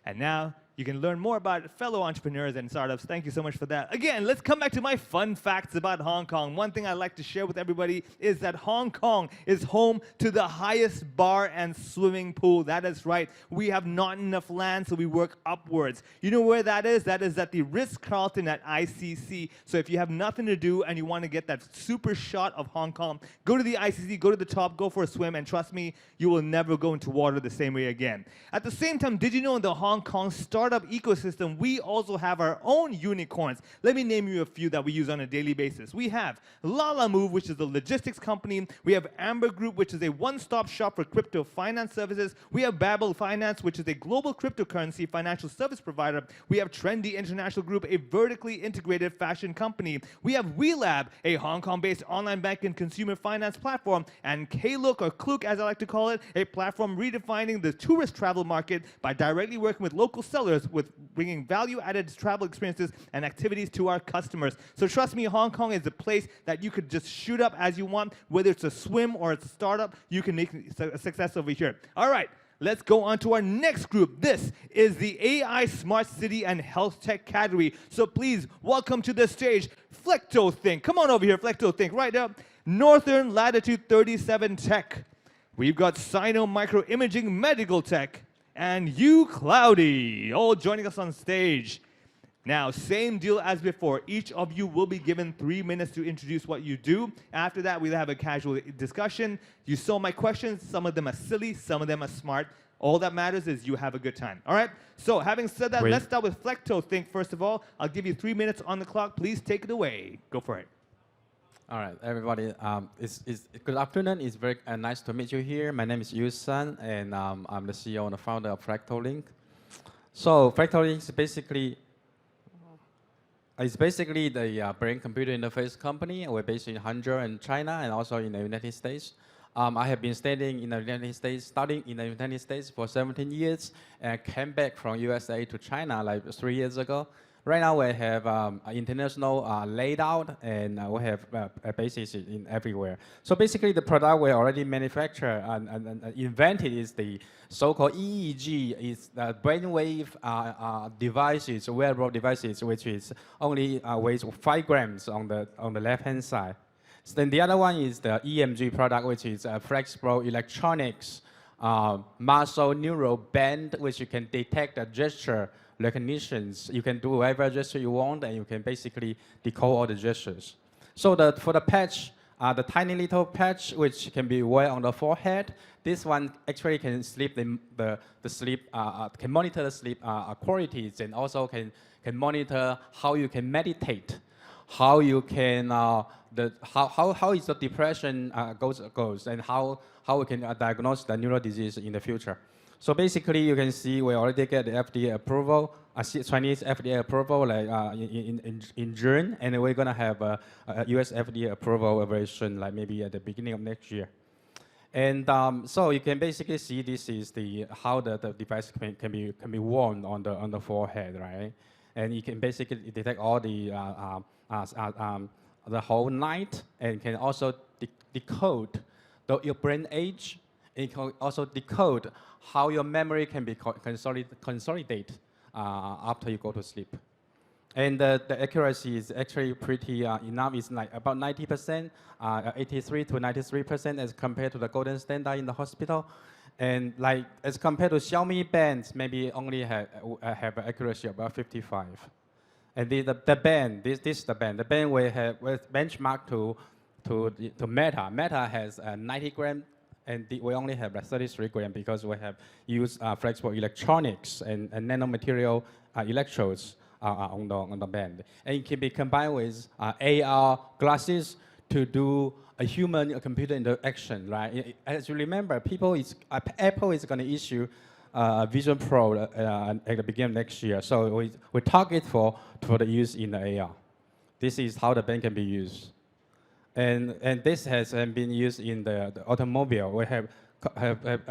And now you can learn more about fellow entrepreneurs and startups. Thank you so much for that. Again, let's come back to my fun facts about Hong Kong. One thing I'd like to share with everybody is that Hong Kong is home to the highest bar and swimming pool. That is right. We have not enough land, so we work upwards. You know where that is? That is at the Ritz-Carlton at ICC. So if you have nothing to do and you want to get that super shot of Hong Kong, go to the ICC, go to the top, go for a swim, and trust me, you will never go into water the same way again. At the same time, did you know in the Hong Kong startup ecosystem, we also have our own unicorns? Let me name you a few that we use on a daily basis. We have Lalamove, which is a logistics company. We have Amber Group, which is a one-stop shop for crypto finance services. We have Babel Finance, which is a global cryptocurrency financial service provider. We have Trendy International Group, a vertically integrated fashion company. We have WeLab, a Hong Kong-based online bank and consumer finance platform. And Klook, or Klook as I like to call it, a platform redefining the tourist travel market by directly working with local sellers with bringing value-added travel experiences and activities to our customers. So trust me, Hong Kong is a place that you could just shoot up as you want. Whether it's a swim or it's a startup, you can make a success over here. All right, let's go on to our next group. This is the AI Smart City and Health Tech category. So please welcome to the stage Flecto Think. Come on over here, Flecto Think. Right up, Northern Latitude 37 Tech. We've got Sino Microimaging Medical Tech. And you, Cloudy, all joining us on stage. Now, same deal as before. Each of you will be given 3 minutes to introduce what you do. After that, we'll have a casual discussion. You saw my questions. Some of them are silly. Some of them are smart. All that matters is you have a good time. All right? So having said that, let's start with Flecto Think. First of all, I'll give you 3 minutes on the clock. Please take it away. Go for it. All right, everybody. It's good afternoon. It's very nice to meet you here. My name is Yu San, and I'm the CEO and the founder of FractalLink. So FractalLink is basically the brain-computer interface company. We're based in Hangzhou in China and also in the United States. I have been studying in the United States for 17 years, and came back from USA to China like 3 years ago. Right now, we have international layout, and we have bases in everywhere. So basically, the product we already manufacture and invented is the so-called EEG. It's the brainwave devices, wearable devices, which is only weighs 5 grams on the left-hand side. So then the other one is the EMG product, which is flexible electronics muscle neural band, which you can detect the gesture recognitions. You can do whatever gesture you want, and you can basically decode all the gestures. So for the patch, The tiny little patch which can be wear on the forehead. This one actually can sleep the sleep, can monitor the sleep qualities, and also can monitor how you can meditate, how you can how is the depression goes, and how we can diagnose the neural disease in the future. So basically, you can see we already get the FDA approval, Chinese FDA approval like, in June, and we're gonna have a US FDA approval very soon, like maybe at the beginning of next year. And so you can basically see this is how the device can be worn on the forehead, right? And you can basically detect all the whole night, and can also decode your brain age. It can also decode how your memory can be consolidate after you go to sleep. And the accuracy is actually pretty enough. It's like about 90%, 83 to 93% as compared to the golden standard in the hospital. And like as compared to Xiaomi bands, maybe only have an accuracy of about 55. And the band, this is the band. The band we have benchmarked to Meta. Meta has 90 grams. And we only have 33 grams because we have used flexible electronics and nanomaterial electrodes on the band. And it can be combined with AR glasses to do a human-computer interaction, right? As you remember, Apple is going to issue Vision Pro at the beginning of next year. So we target for the use in the AR. This is how the band can be used. And this has been used in the automobile. We have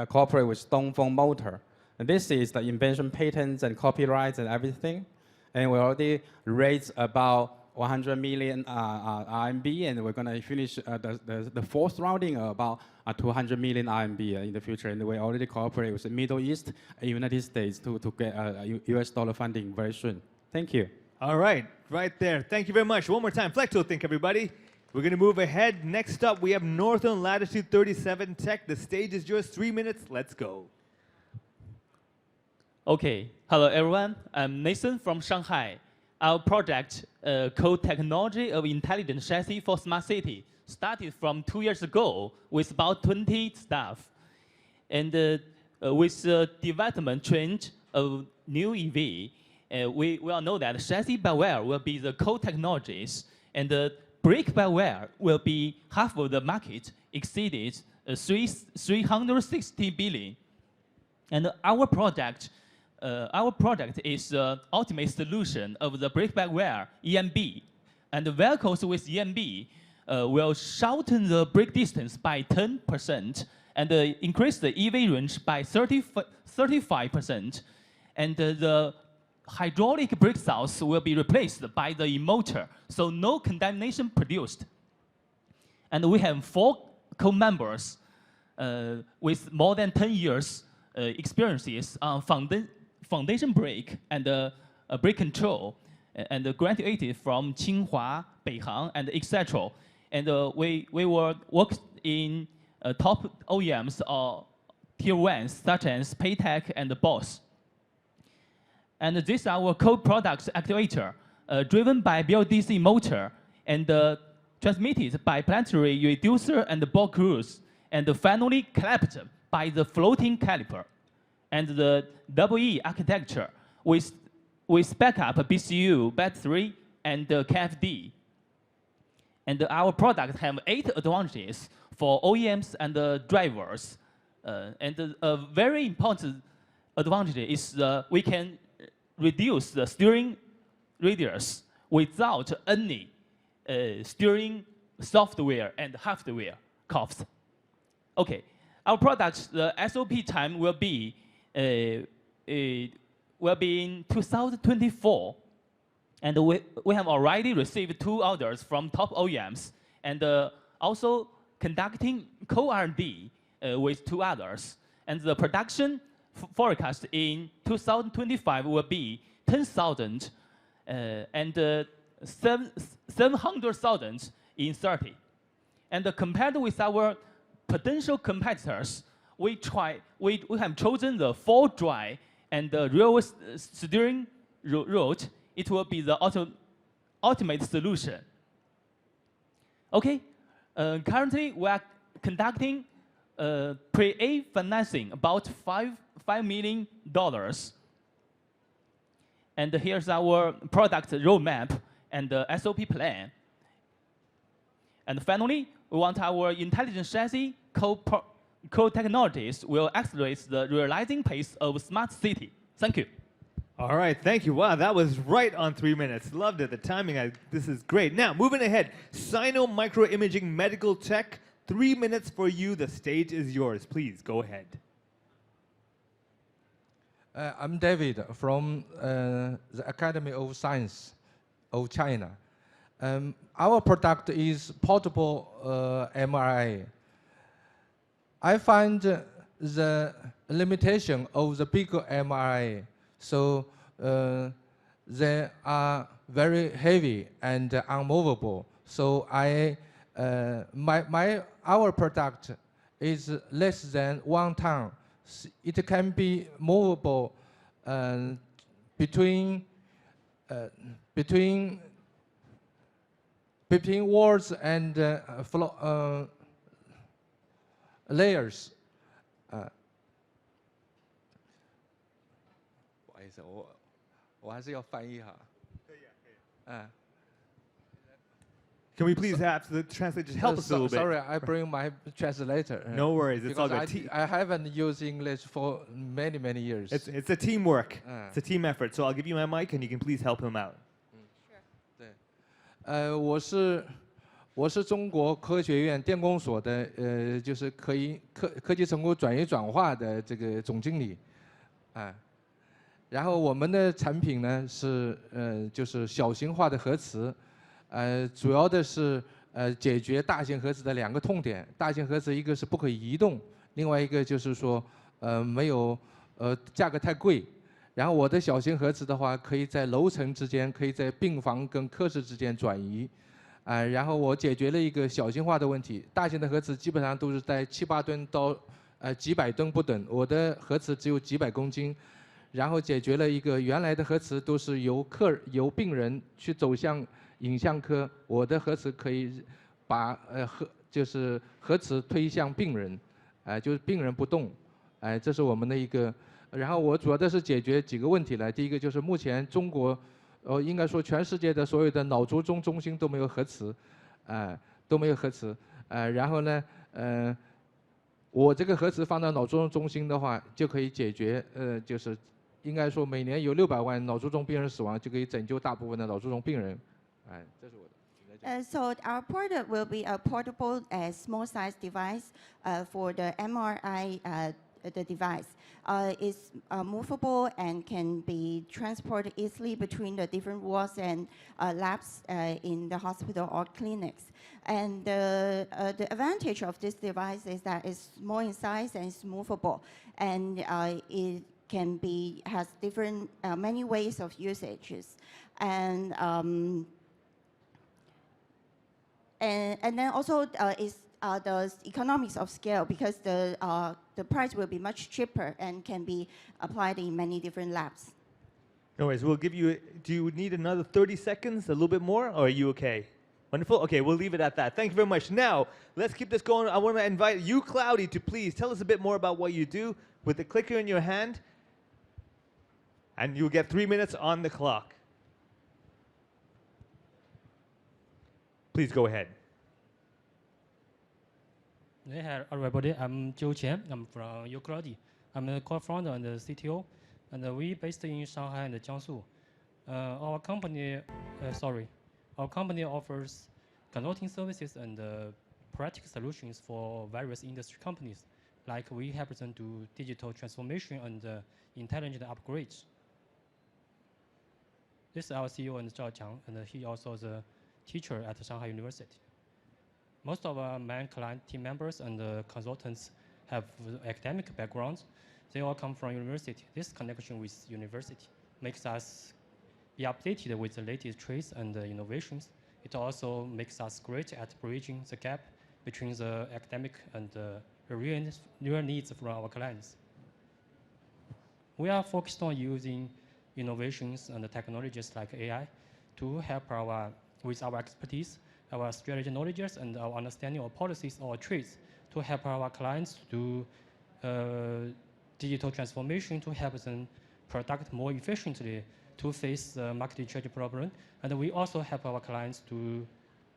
cooperated with Dongfeng Motor. And this is the invention patents and copyrights and everything. And we already raised about 100 million RMB, and we're going to finish the fourth rounding about 200 million RMB in the future. And we already cooperate with the Middle East and United States to get US dollar funding very soon. Thank you. All right, right there. Thank you very much. One more time, Flexo think, everybody. We're going to move ahead. Next up, we have Northern Latitude 37 Tech. The stage is yours. 3 minutes. Let's go. Okay. Hello, everyone. I'm Nathan from Shanghai. Our project, called Technology of Intelligent Chassis for Smart City, started from 2 years ago with about 20 staff. And with the development trend of new EV, we all know that chassis-by-wire will be the core technologies, and brake-by-wire will be half of the market, exceeded 360 billion. And our project is the ultimate solution of the brake-by-wire EMB. And the vehicles with EMB will shorten the brake distance by 10% and increase the EV range by 35%. And the hydraulic brake cells will be replaced by the motor, so no contamination produced. And we have 4 co-members with more than 10 years experiences on foundation brake and brake control, and graduated from Tsinghua, Beihang, and etc. And we worked in top OEMs or tier 1s such as Paytech and Boss. And this is our co-product actuator, driven by BLDC motor and transmitted by planetary reducer and ball screws, and finally clamped by the floating caliper. And the EE architecture with backup BCU, battery, and KFD. And our product have 8 advantages for OEMs and drivers. And a very important advantage is we can reduce the steering radius without any steering software and hardware costs. Okay, our products, the SOP time will be in 2024, and we have already received 2 orders from top OEMs, and also conducting co-R&D with 2 others. And the production forecast in 2025 will be 10,000 and 700,000 in 30. And compared with our potential competitors, we have chosen the 4-dry and the real steering route. It will be the ultimate solution. Okay, Currently, we are conducting pre-A financing about $5 million. And here's our product roadmap and the SOP plan. And finally, we want our intelligent chassis core technologies will accelerate the realizing pace of smart city. Thank you. All right, thank you. Wow, that was right on 3 minutes. Loved it. The timing, this is great. Now, moving ahead, Sino Microimaging Medical Tech. 3 minutes for you. The stage is yours. Please go ahead. I'm David from the Academy of Science of China. Our product is portable MRI. I find the limitation of the bigger MRI. So they are very heavy and unmovable. So our product is less than 1 ton. It can be movable between walls and layers. 不好意思，我还是要翻译一下。可以啊，可以。Can we please have the translator just help us a little bit? Sorry, I bring my translator. No worries, it's all because good. I haven't used English for many years. It's a teamwork. It's a team effort. So I'll give you my mic and you can please help him out. 对，我是中国科学院电工所的就是科技成果转移转化的这个总经理，然后我们的产品呢是就是小型化的核磁。主要的是解决大型核磁的2个痛点。大型核磁一个是不可以移动，另外一个就是说没有价格太贵。然后我的小型核磁的话，可以在楼层之间，可以在病房跟科室之间转移。然后我解决了一个小型化的问题。大型的核磁基本上都是在7、8吨到几百吨不等，我的核磁只有几百公斤。然后解决了一个原来的核磁都是由病人去走向影像科，我的核磁可以把就是核磁推向病人，就是病人不动，这是我们的一个。然后我主要的是解决几个问题来，第一个就是目前中国，应该说全世界的所有的脑卒中中心都没有核磁，都没有核磁，然后呢，我这个核磁放到脑卒中中心的话，就可以解决，就是应该说每年有600万脑卒中病人死亡，就可以拯救大部分的脑卒中病人。So our product will be a portable, small-size device for the MRI the device. It's movable and can be transported easily between the different wards and labs in the hospital or clinics. And the advantage of this device is that it's small in size and it's movable, and it has different many ways of usages, and then also is the economics of scale, because the price will be much cheaper and can be applied in many different labs. No worries, we'll give you, do you need another 30 seconds, a little bit more, or are you okay? Wonderful, okay, we'll leave it at that. Thank you very much. Now, let's keep this going. I want to invite you, Cloudy, to please tell us a bit more about what you do with the clicker in your hand, and you'll get 3 minutes on the clock. Please go ahead. Hey everybody, I'm Joe Chen. I'm from Uclody. I'm the co-founder and the CTO, and we based in Shanghai and Jiangsu. Our company offers consulting services and practical solutions for various industry companies. Like we help them do digital transformation and intelligent upgrades. This is our CEO and Zhao Qiang, and he also is a teacher at Shanghai University. Most of our main client team members and consultants have academic backgrounds. They all come from university. This connection with university makes us be updated with the latest trends and innovations. It also makes us great at bridging the gap between the academic and real needs from our clients. We are focused on using innovations and technologies like AI to help with our expertise our strategy knowledges and our understanding of policies or trades to help our clients do digital transformation to help them product more efficiently to face the market trade problem. And we also help our clients to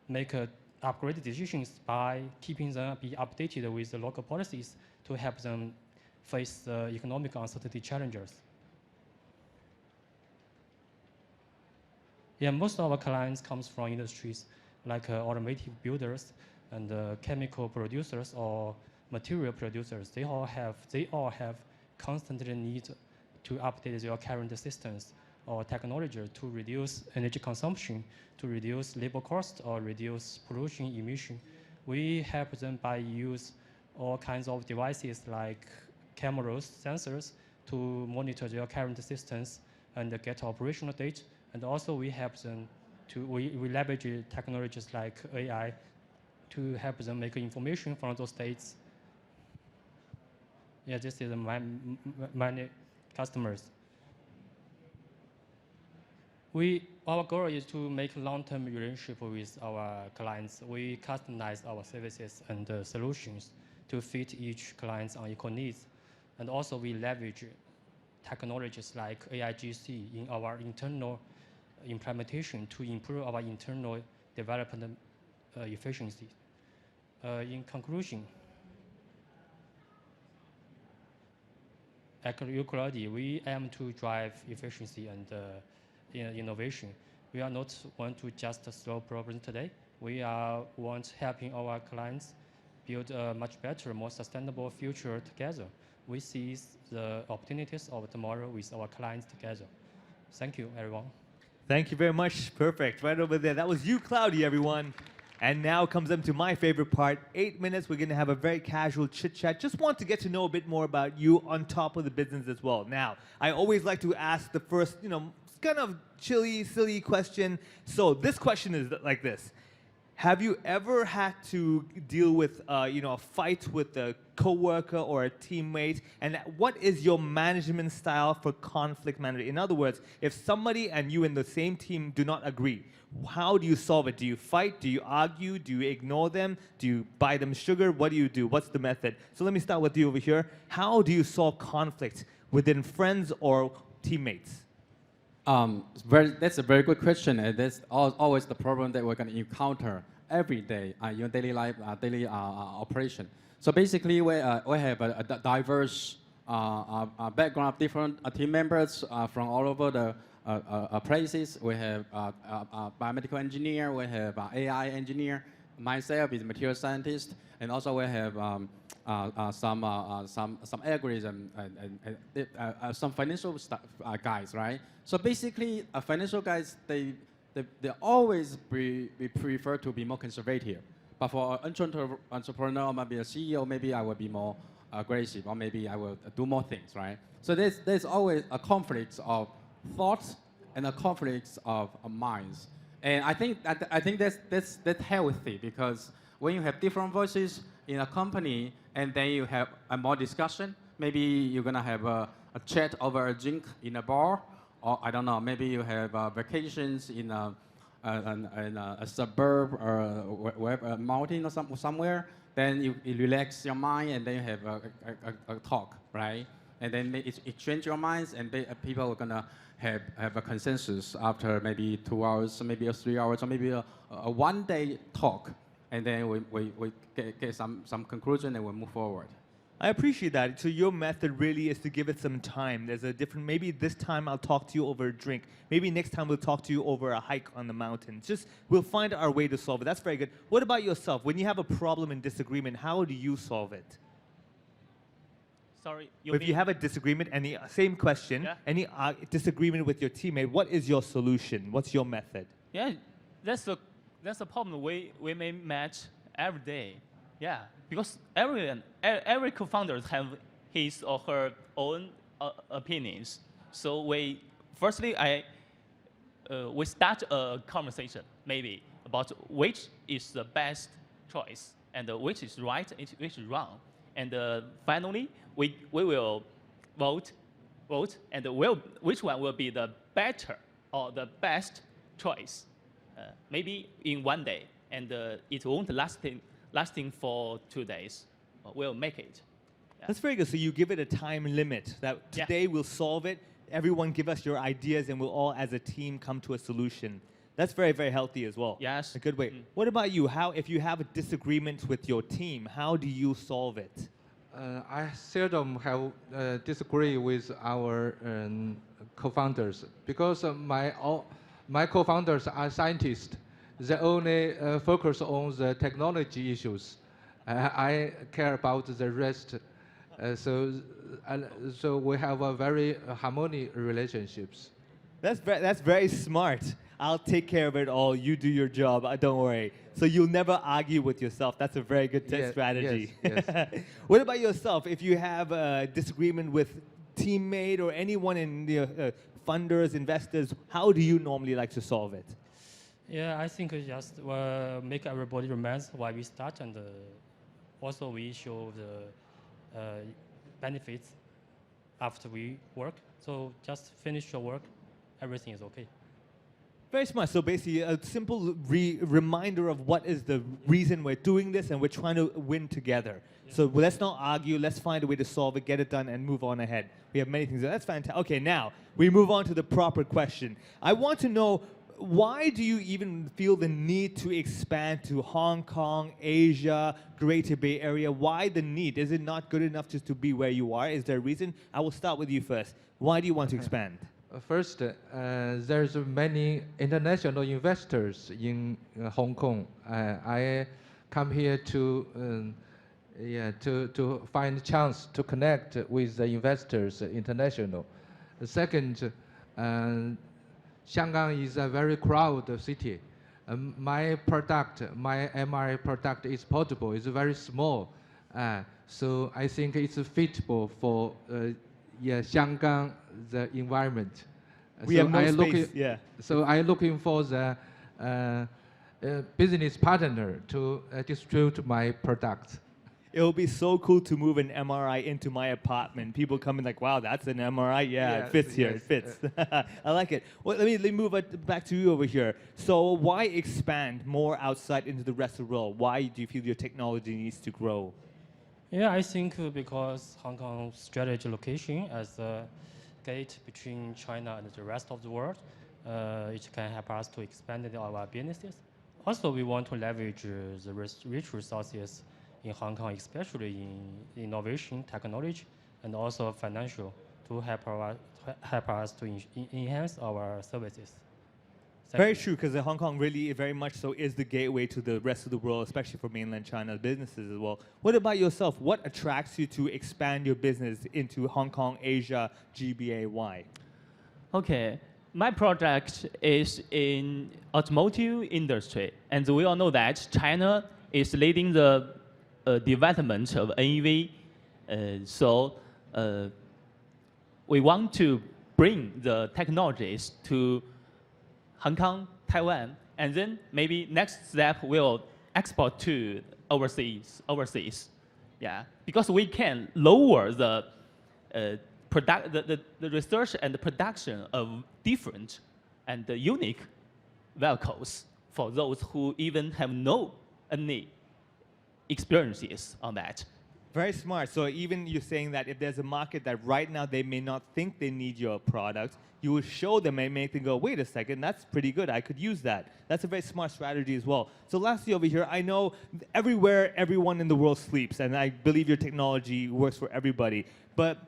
make upgrade decisions by keeping them be updated with the local policies to help them face the economic uncertainty challenges. Yeah, most of our clients comes from industries like automotive builders and chemical producers or material producers. They all have constantly need to update their current systems or technology to reduce energy consumption, to reduce labor cost or reduce pollution emission. We help them by use all kinds of devices like cameras, sensors to monitor their current systems and get operational data. And also we help them we leverage technologies like AI to help them make information from those states. Yeah, this is my customers. Our goal is to make long-term relationship with our clients. We customize our services and solutions to fit each client's equal needs. And also we leverage technologies like AIGC in our internal implementation to improve our internal development efficiency. In conclusion, at Euclid, we aim to drive efficiency and innovation. We are not want to just solve problems today. We are want helping our clients build a much better, more sustainable future together. We see the opportunities of tomorrow with our clients together. Thank you, everyone. Thank you very much. Perfect. Right over there. That was you, Cloudy, everyone. And now comes up to my favorite part. 8 minutes. We're going to have a very casual chit chat. Just want to get to know a bit more about you on top of the business as well. Now, I always like to ask the first, kind of chilly, silly question. So this question is like this. Have you ever had to deal with, a fight with a coworker or a teammate? And what is your management style for conflict management? In other words, if somebody and you in the same team do not agree, how do you solve it? Do you fight? Do you argue? Do you ignore them? Do you buy them sugar? What do you do? What's the method? So let me start with you over here. How do you solve conflict within friends or teammates? That's a very good question, and that's always the problem that we're going to encounter every day in your daily life, daily operation. So basically, we have a diverse background of different team members from all over the places. We have a biomedical engineer, we have an AI engineer, myself is a material scientist, and also we have some algorithm and some financial guys, right? So basically, financial guys, they always prefer to be more conservative. But for an entrepreneur, maybe a CEO, maybe I will be more aggressive, or maybe I will do more things, right? So there's always a conflict of thoughts and a conflict of minds. And I think that's healthy, because when you have different voices in a company and then you have a more discussion, maybe you're gonna have a chat over a drink in a bar, or I don't know, maybe you have vacations in a suburb or wherever, a mountain or somewhere, then you relax your mind and then you have a talk, right? And then it changes your minds, and people are gonna have a consensus after maybe 2 hours, or maybe 3 hours, or maybe a 1 day talk, and then we get some conclusion and we move forward. I appreciate that. So your method really is to give it some time. There's a different, maybe this time I'll talk to you over a drink. Maybe next time we'll talk to you over a hike on the mountain. Just, we'll find our way to solve it. That's very good. What about yourself? When you have a problem and disagreement, how do you solve it? Sorry, if you have a disagreement, any same question, yeah? Any disagreement with your teammate, what is your solution? What's your method? Yeah, that's a problem we may match every day. Yeah, because every co-founder have his or her own opinions. So we start a conversation maybe about which is the best choice and which is right and which is wrong. And finally, we will vote, and which one will be the better or the best choice, maybe in 1 day. and it won't lasting for 2 days. We'll make it. Yeah. That's very good. So you give it a time limit that Yeah. today we'll solve it. Everyone give us your ideas and we'll all as a team come to a solution. That's very, very healthy as well. Yes. A good way. What about you? How, if you have a disagreement with your team, how do you solve it? I seldom have disagree with our co-founders because my co-founders are scientists. They only focus on the technology issues. I care about the rest. So we have a very harmonious relationships. That's very smart. I'll take care of it all. You do your job. Don't worry. So you'll never argue with yourself. That's a very good strategy. Yes. What about yourself? If you have a disagreement with teammate or anyone in the funders, investors, how do you normally like to solve it? Yeah, I think just make everybody remember why we start, and also we show the benefits after we work. So just finish your work, everything is okay. Very smart. So basically, a simple reminder of what is the reason we're doing this, and we're trying to win together. Yeah. So let's not argue. Let's find a way to solve it, get it done, and move on ahead. We have many things. That's fantastic. Okay, now we move on to the proper question. I want to know, why do you even feel the need to expand to Hong Kong, Asia, Greater Bay Area? Why the need? Is it not good enough just to be where you are? Is there a reason? I will start with you first. Why do you want to expand? First, there's many international investors in Hong Kong. I come here to find a chance to connect with the investors international. Second, Shanghai is a very crowded city. My MRI product is portable. It's very small, so I think it's suitable for Shanghai, the environment. We have no space. So I'm looking for the business partner to distribute my product. It will be so cool to move an MRI into my apartment. People come in like, wow, that's an MRI. Yeah, it fits here. It fits. I like it. Well, let me move it back to you over here. So why expand more outside into the rest of the world? Why do you feel your technology needs to grow? Yeah, I think because Hong Kong's strategic location as a gate between China and the rest of the world, it can help us to expand our businesses. Also, we want to leverage the rich resources in Hong Kong, especially in innovation, technology, and also financial, to help us to enhance our services. Very true, because Hong Kong really very much so is the gateway to the rest of the world, especially for mainland China businesses as well. What about yourself? What attracts you to expand your business into Hong Kong, Asia, GBA? Why? Okay, my project is in automotive industry, and we all know that China is leading the development of NEV. So we want to bring the technologies to Hong Kong, Taiwan, and then maybe next step we'll export to overseas. Yeah, because we can lower the research and the production of different and unique vehicles for those who even have no any experiences on that. Very smart. So even you're saying that if there's a market that right now they may not think they need your product, you will show them and make them go, wait a second, that's pretty good. I could use that. That's a very smart strategy as well. So lastly over here, I know everywhere, everyone in the world sleeps, and I believe your technology works for everybody. But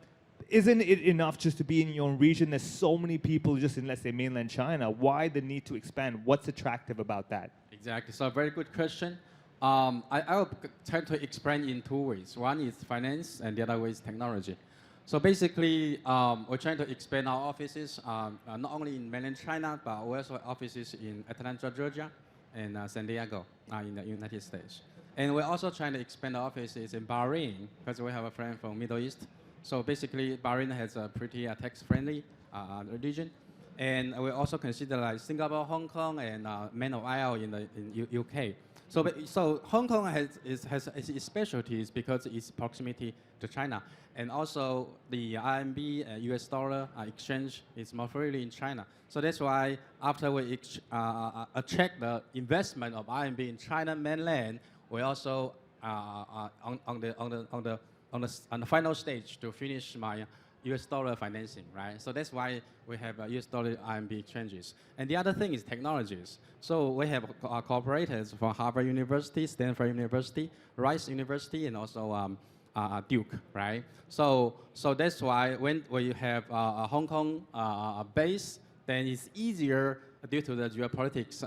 isn't it enough just to be in your own region? There's so many people just in, let's say, mainland China. Why the need to expand? What's attractive about that? Exactly. So a very good question. I will try to explain in two ways. One is finance, and the other way is technology. So basically, we're trying to expand our offices, not only in mainland China, but also offices in Atlanta, Georgia, and San Diego in the United States. And we're also trying to expand our offices in Bahrain, because we have a friend from Middle East. So basically, Bahrain has a pretty tax-friendly region. And we also consider like Singapore, Hong Kong, and Man of Isle in UK. So Hong Kong has its specialties because its proximity to China, and also the RMB US dollar exchange is more freely in China. So that's why after we attract the investment of RMB in China mainland, we also on the final stage to finish my US dollar financing, right? So that's why we have US dollar RMB exchanges. And the other thing is technologies. So we have cooperators from Harvard University, Stanford University, Rice University, and also Duke, right? So that's why when you have a Hong Kong base, then it's easier due to the geopolitics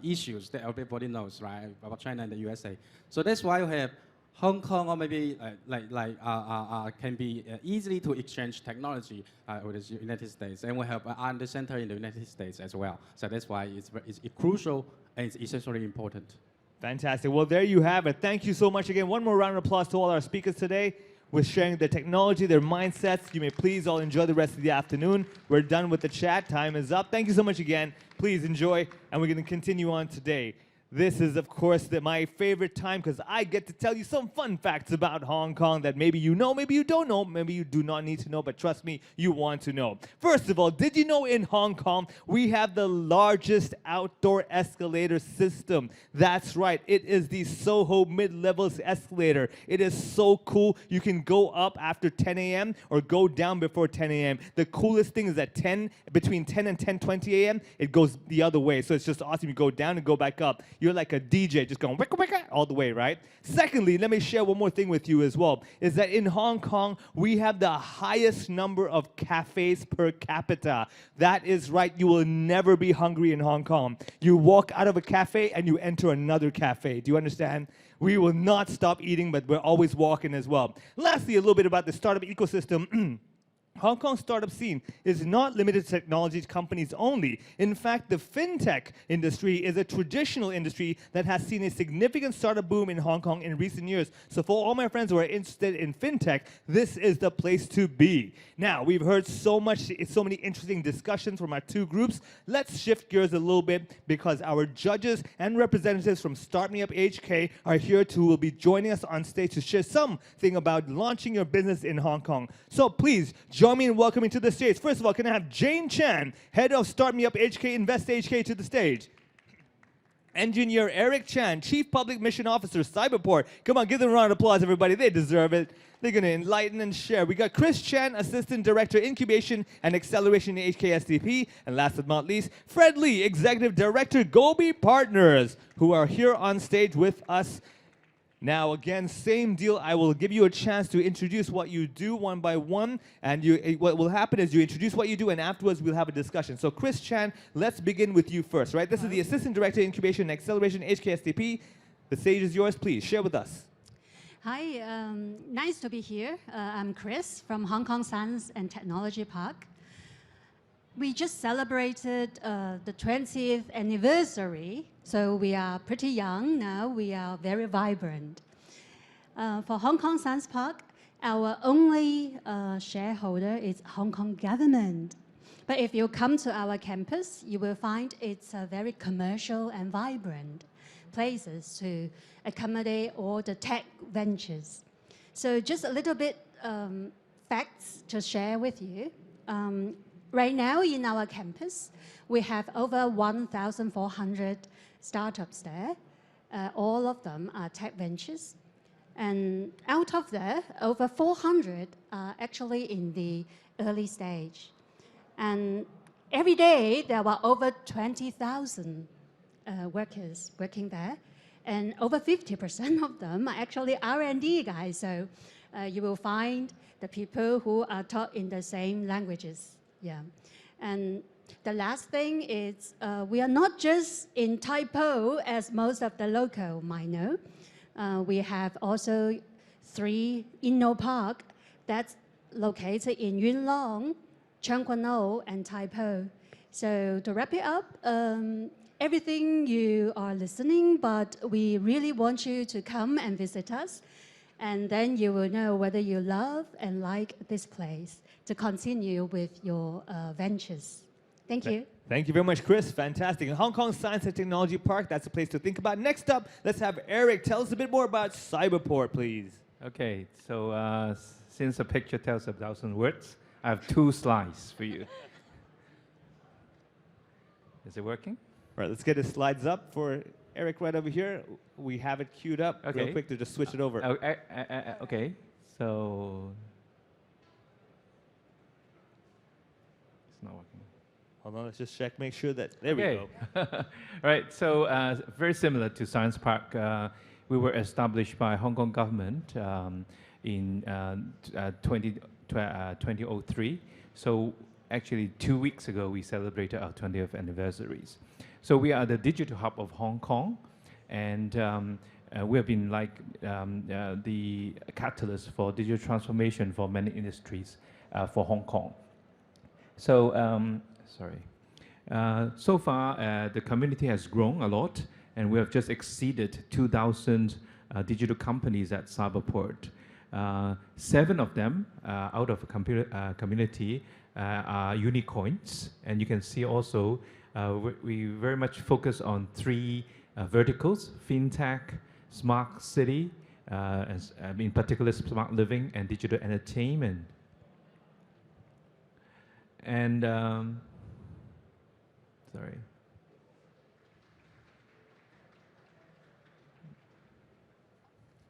issues that everybody knows, right, about China and the USA. So that's why we have Hong Kong, or maybe can be easily to exchange technology with the United States, and we have an R&D center in the United States as well. So that's why it's crucial and it's essentially important. Fantastic. Well, there you have it. Thank you so much again. One more round of applause to all our speakers today with sharing their technology, their mindsets. You may please all enjoy the rest of the afternoon. We're done with the chat. Time is up. Thank you so much again. Please enjoy, and we're going to continue on today. This is, of course, my favorite time because I get to tell you some fun facts about Hong Kong that maybe you know, maybe you don't know, maybe you do not need to know, but trust me, you want to know. First of all, did you know in Hong Kong, we have the largest outdoor escalator system? That's right, it is the Soho mid-levels escalator. It is so cool. You can go up after 10 a.m. or go down before 10 a.m. The coolest thing is that between 10 and 10:20 a.m., it goes the other way. So it's just awesome. You go down and go back up. You're like a DJ just going wicka wicka all the way, right? Secondly, let me share one more thing with you as well, is that in Hong Kong, we have the highest number of cafes per capita. That is right, you will never be hungry in Hong Kong. You walk out of a cafe and you enter another cafe. Do you understand? We will not stop eating, but we're always walking as well. Lastly, a little bit about the startup ecosystem. Hong Kong's startup scene is not limited to technology companies only. In fact, the fintech industry is a traditional industry that has seen a significant startup boom in Hong Kong in recent years. So for all my friends who are interested in fintech, this is the place to be. Now, we've heard so many interesting discussions from our two groups. Let's shift gears a little bit because our judges and representatives from Start Me Up HK are here who will be joining us on stage to share something about launching your business in Hong Kong. So please, join me in welcoming to the stage. First of all, can I have Jane Chan, head of Start Me Up HK, Invest HK, to the stage? Engineer Eric Chan, Chief Public Mission Officer, Cyberport. Come on, give them a round of applause, everybody. They deserve it. They're going to enlighten and share. We got Chris Chan, Assistant Director, Incubation and Acceleration in HKSTP. And last but not least, Fred Lee, Executive Director, Gobi Partners, who are here on stage with us. Now, again, same deal. I will give you a chance to introduce what you do one by one. And what will happen is you introduce what you do, and afterwards we'll have a discussion. So, Chris Chan, let's begin with you first, right? This is the Assistant Director, Incubation and Acceleration, HKSTP. The stage is yours. Please share with us. Hi, nice to be here. I'm Chris from Hong Kong Science and Technology Park. We just celebrated the 20th anniversary, so we are pretty young now. We are very vibrant. For Hong Kong Science Park, our only shareholder is Hong Kong government. But if you come to our campus, you will find it's a very commercial and vibrant places to accommodate all the tech ventures. So just a little bit facts to share with you. Right now in our campus, we have over 1,400 startups there. All of them are tech ventures. And out of that, over 400 are actually in the early stage. And every day, there are over 20,000 workers working there. And over 50% of them are actually R&D guys. So you will find the people who are taught in the same languages. Yeah, and the last thing is we are not just in Tai Po, as most of the local might know. We have also 3 Inno Park that's located in Yuen Long, Cheung Kwan O, and Tai Po. So to wrap it up, everything you are listening, but we really want you to come and visit us. And then you will know whether you love and like this place to continue with your ventures. Thank you. Thank you very much, Chris. Fantastic. And Hong Kong Science and Technology Park, that's a place to think about. Next up, let's have Eric tell us a bit more about Cyberport, please. Okay, so since a picture tells 1,000 words, I have 2 slides for you. Is it working? All right, let's get his slides up for Eric right over here. We have it queued up real Okay. quick to just switch it over. Okay, so it's not working. Hold on, let's just check, make sure that, there we go. Right, so very similar to Science Park, we were established by Hong Kong government in 2003. So actually 2 weeks ago, we celebrated our 20th anniversaries. So we are the digital hub of Hong Kong, and we have been like the catalyst for digital transformation for many industries for Hong Kong. So, so far, the community has grown a lot, and we have just exceeded 2,000 digital companies at Cyberport. 7 of them out of the community are unicorns, and you can see also we very much focus on 3 verticals: fintech, smart city, in particular smart living and digital entertainment. And sorry.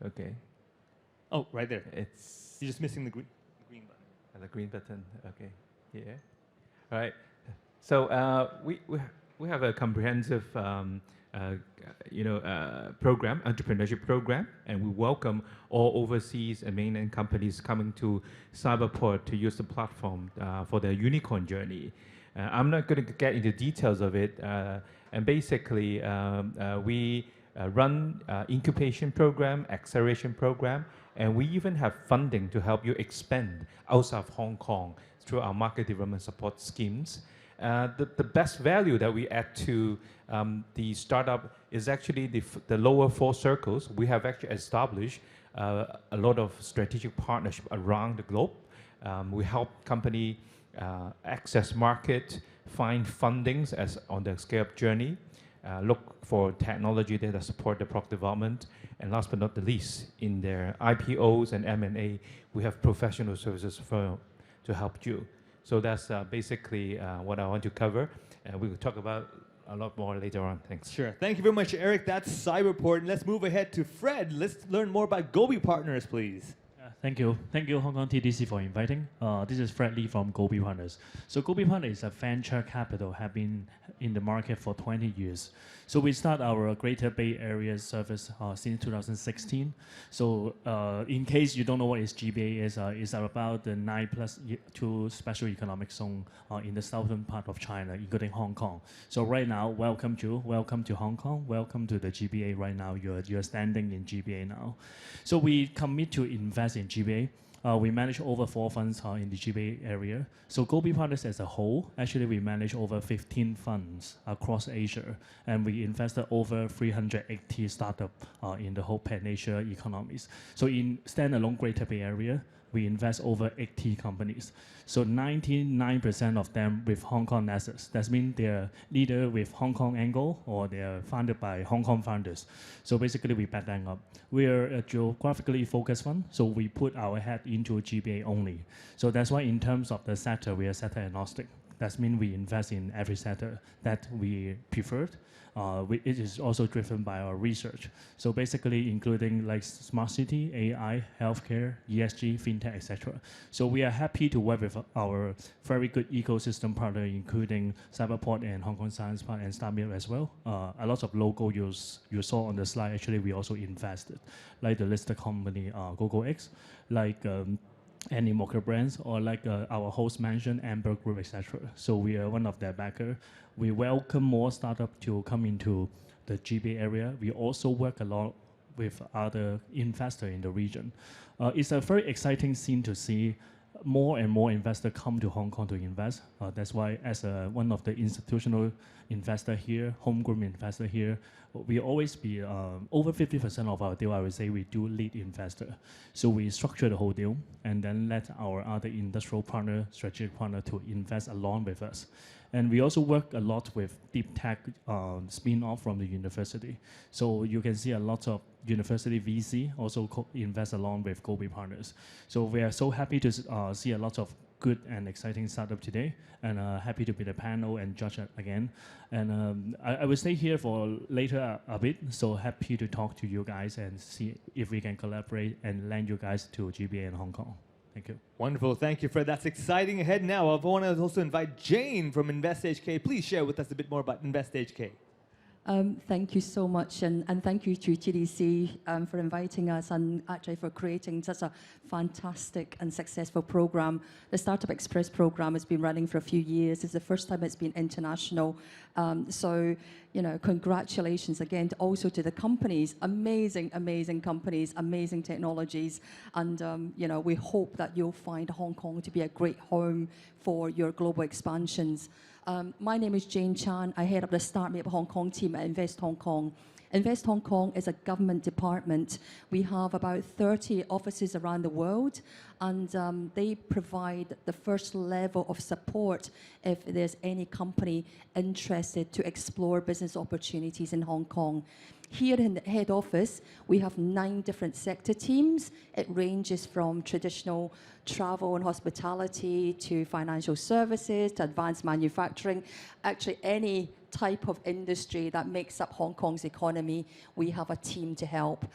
Okay. Oh, right there. It's You're just missing the green button. the green button. Okay. Yeah. All right. So we have a comprehensive program, entrepreneurship program, and we welcome all overseas and mainland companies coming to Cyberport to use the platform for their unicorn journey. I'm not going to get into details of it, and basically we run incubation program, acceleration program, and we even have funding to help you expand outside of Hong Kong through our market development support schemes. The best value that we add to the startup is actually the lower 4 circles. We have actually established a lot of strategic partnership around the globe. We help company access market, find fundings as on the scale-up journey, look for technology that support the product development, and last but not the least, in their IPOs and M&A, we have professional services firm to help you. So that's basically what I want to cover. We will talk about a lot more later on. Thanks. Sure. Thank you very much, Eric. That's Cyberport. And let's move ahead to Fred. Let's learn more about Gobi Partners, please. Thank you. Thank you, Hong Kong TDC, for inviting. This is Fred Lee from Gobi Partners. So Gobi Partners is a venture capital, have been in the market for 20 years. So we start our Greater Bay Area service since 2016. So in case you don't know what is GBA is, it's about the 9+2 special economic zone in the southern part of China, including Hong Kong. So right now, welcome to Hong Kong, welcome to the GBA right now. You're standing in GBA now. So we commit to invest in GBA. We manage over 4 funds in the GBA area. So Gobi Partners as a whole, actually we manage over 15 funds across Asia, and we invested over 380 startups in the whole Pan-Asia economies. So in standalone Greater Bay Area, we invest over 80 companies. So 99% of them with Hong Kong assets. That means they're either with Hong Kong angle or they're founded by Hong Kong founders. So basically we back them up. We are a geographically focused fund, so we put our head into GBA only. So that's why in terms of the sector, we are sector agnostic. That means we invest in every sector that we preferred. It is also driven by our research. So basically including like smart city, AI, healthcare, ESG, fintech, etc. So we are happy to work with our very good ecosystem partner, including Cyberport and Hong Kong Science Park and StarMill as well. A lot of logo you saw on the slide, actually we also invested, like the listed company GoGoX, like any mocker brands, or like our host mentioned, Amber Group, etc. So we are one of their backer. We welcome more startups to come into the GBA area. We also work a lot with other investors in the region. It's a very exciting scene to see more and more investors come to Hong Kong to invest. That's why as one of the institutional investor here, homegrown investor here, we always be over 50% of our deal, I would say we do lead investor. So we structure the whole deal and then let our other industrial partner, strategic partner to invest along with us. And we also work a lot with deep tech spin-off from the university. So you can see a lot of university VC also invest along with Gobi Partners. So we are so happy to see a lot of good and exciting startup today, and happy to be the panel and judge it again. And I will stay here for later a bit, so happy to talk to you guys and see if we can collaborate and land you guys to GBA in Hong Kong. Thank you. Wonderful. Thank you, Fred. That's exciting ahead now. I want to also invite Jane from Invest HK. Please share with us a bit more about Invest HK. Thank you so much, and thank you to TDC for inviting us and actually for creating such a fantastic and successful program. The Startup Express program has been running for a few years. It's the first time it's been international. So, you know, congratulations again also to the companies. Amazing, amazing companies, amazing technologies. And, you know, we hope that you'll find Hong Kong to be a great home for your global expansions. My name is Jane Chan. I head up the Start Me Up Hong Kong team at Invest Hong Kong. Invest Hong Kong is a government department. We have about 30 offices around the world, and they provide the first level of support if there's any company interested to explore business opportunities in Hong Kong. Here in the head office, we have 9 different sector teams. It ranges from traditional travel and hospitality to financial services to advanced manufacturing. Actually, any type of industry that makes up Hong Kong's economy, we have a team to help.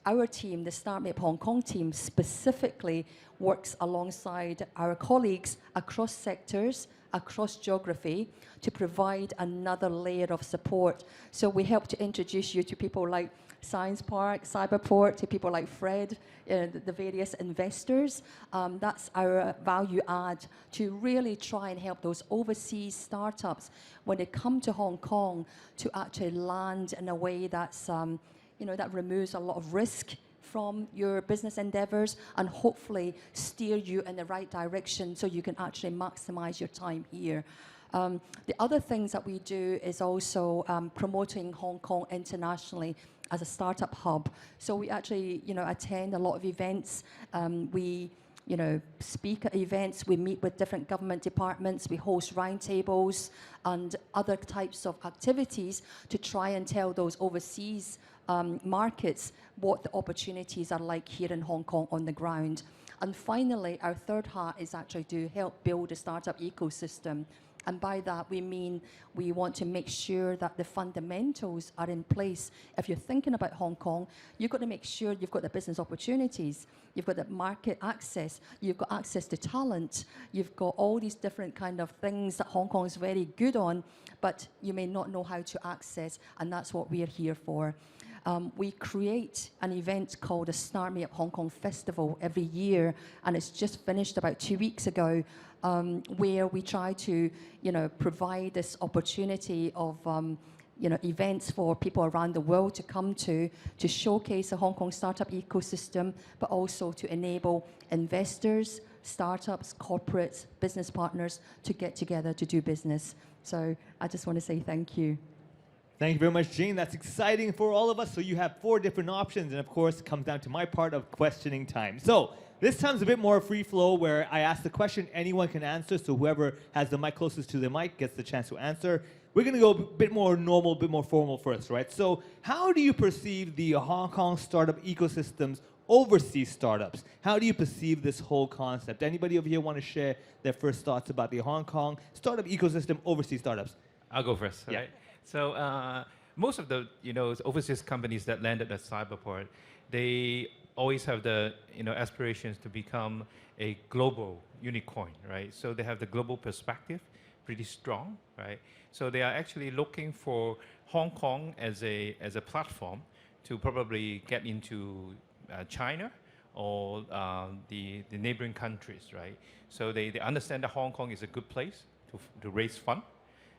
Our team, the Start Me Up Hong Kong team, specifically works alongside our colleagues across sectors, across geography, to provide another layer of support. So we help to introduce you to people like Science Park, Cyberport, to people like Fred, the various investors. That's our value add, to really try and help those overseas startups when they come to Hong Kong to actually land in a way that's, you know, that removes a lot of risk from your business endeavors and hopefully steer you in the right direction so you can actually maximize your time here. The other things that we do is also promoting Hong Kong internationally as a startup hub. So we actually, you know, attend a lot of events. We, you know, speak at events. We meet with different government departments. We host roundtables and other types of activities to try and tell those overseas markets what the opportunities are like here in Hong Kong on the ground. And finally, our third hat is actually to help build a startup ecosystem. And by that, we mean we want to make sure that the fundamentals are in place. If you're thinking about Hong Kong, you've got to make sure you've got the business opportunities, you've got the market access, you've got access to talent, you've got all these different kind of things that Hong Kong is very good on, but you may not know how to access, and that's what we're here for. We create an event called the Start Me Up Hong Kong Festival every year, and it's just finished about 2 weeks ago, where we try to, you know, provide this opportunity of, you know, events for people around the world to come to showcase the Hong Kong startup ecosystem, but also to enable investors, startups, corporates, business partners to get together to do business. So I just want to say thank you. Thank you very much, Jane. That's exciting for all of us. So you have 4 different options, and of course, it comes down to my part of questioning time. So this time's a bit more free flow, where I ask the question, anyone can answer. So whoever has the mic closest to the mic gets the chance to answer. We're going to go a bit more normal, a bit more formal first, right? So how do you perceive the Hong Kong startup ecosystems, overseas startups? How do you perceive this whole concept? Anybody over here want to share their first thoughts about the Hong Kong startup ecosystem, overseas startups? I'll go first. Yeah. Right? So most of the overseas companies that landed at Cyberport, they always have the aspirations to become a global unicorn, right? So they have the global perspective, pretty strong, right? So they are actually looking for Hong Kong as a platform to probably get into China or the neighboring countries, right? So they understand that Hong Kong is a good place to raise funds,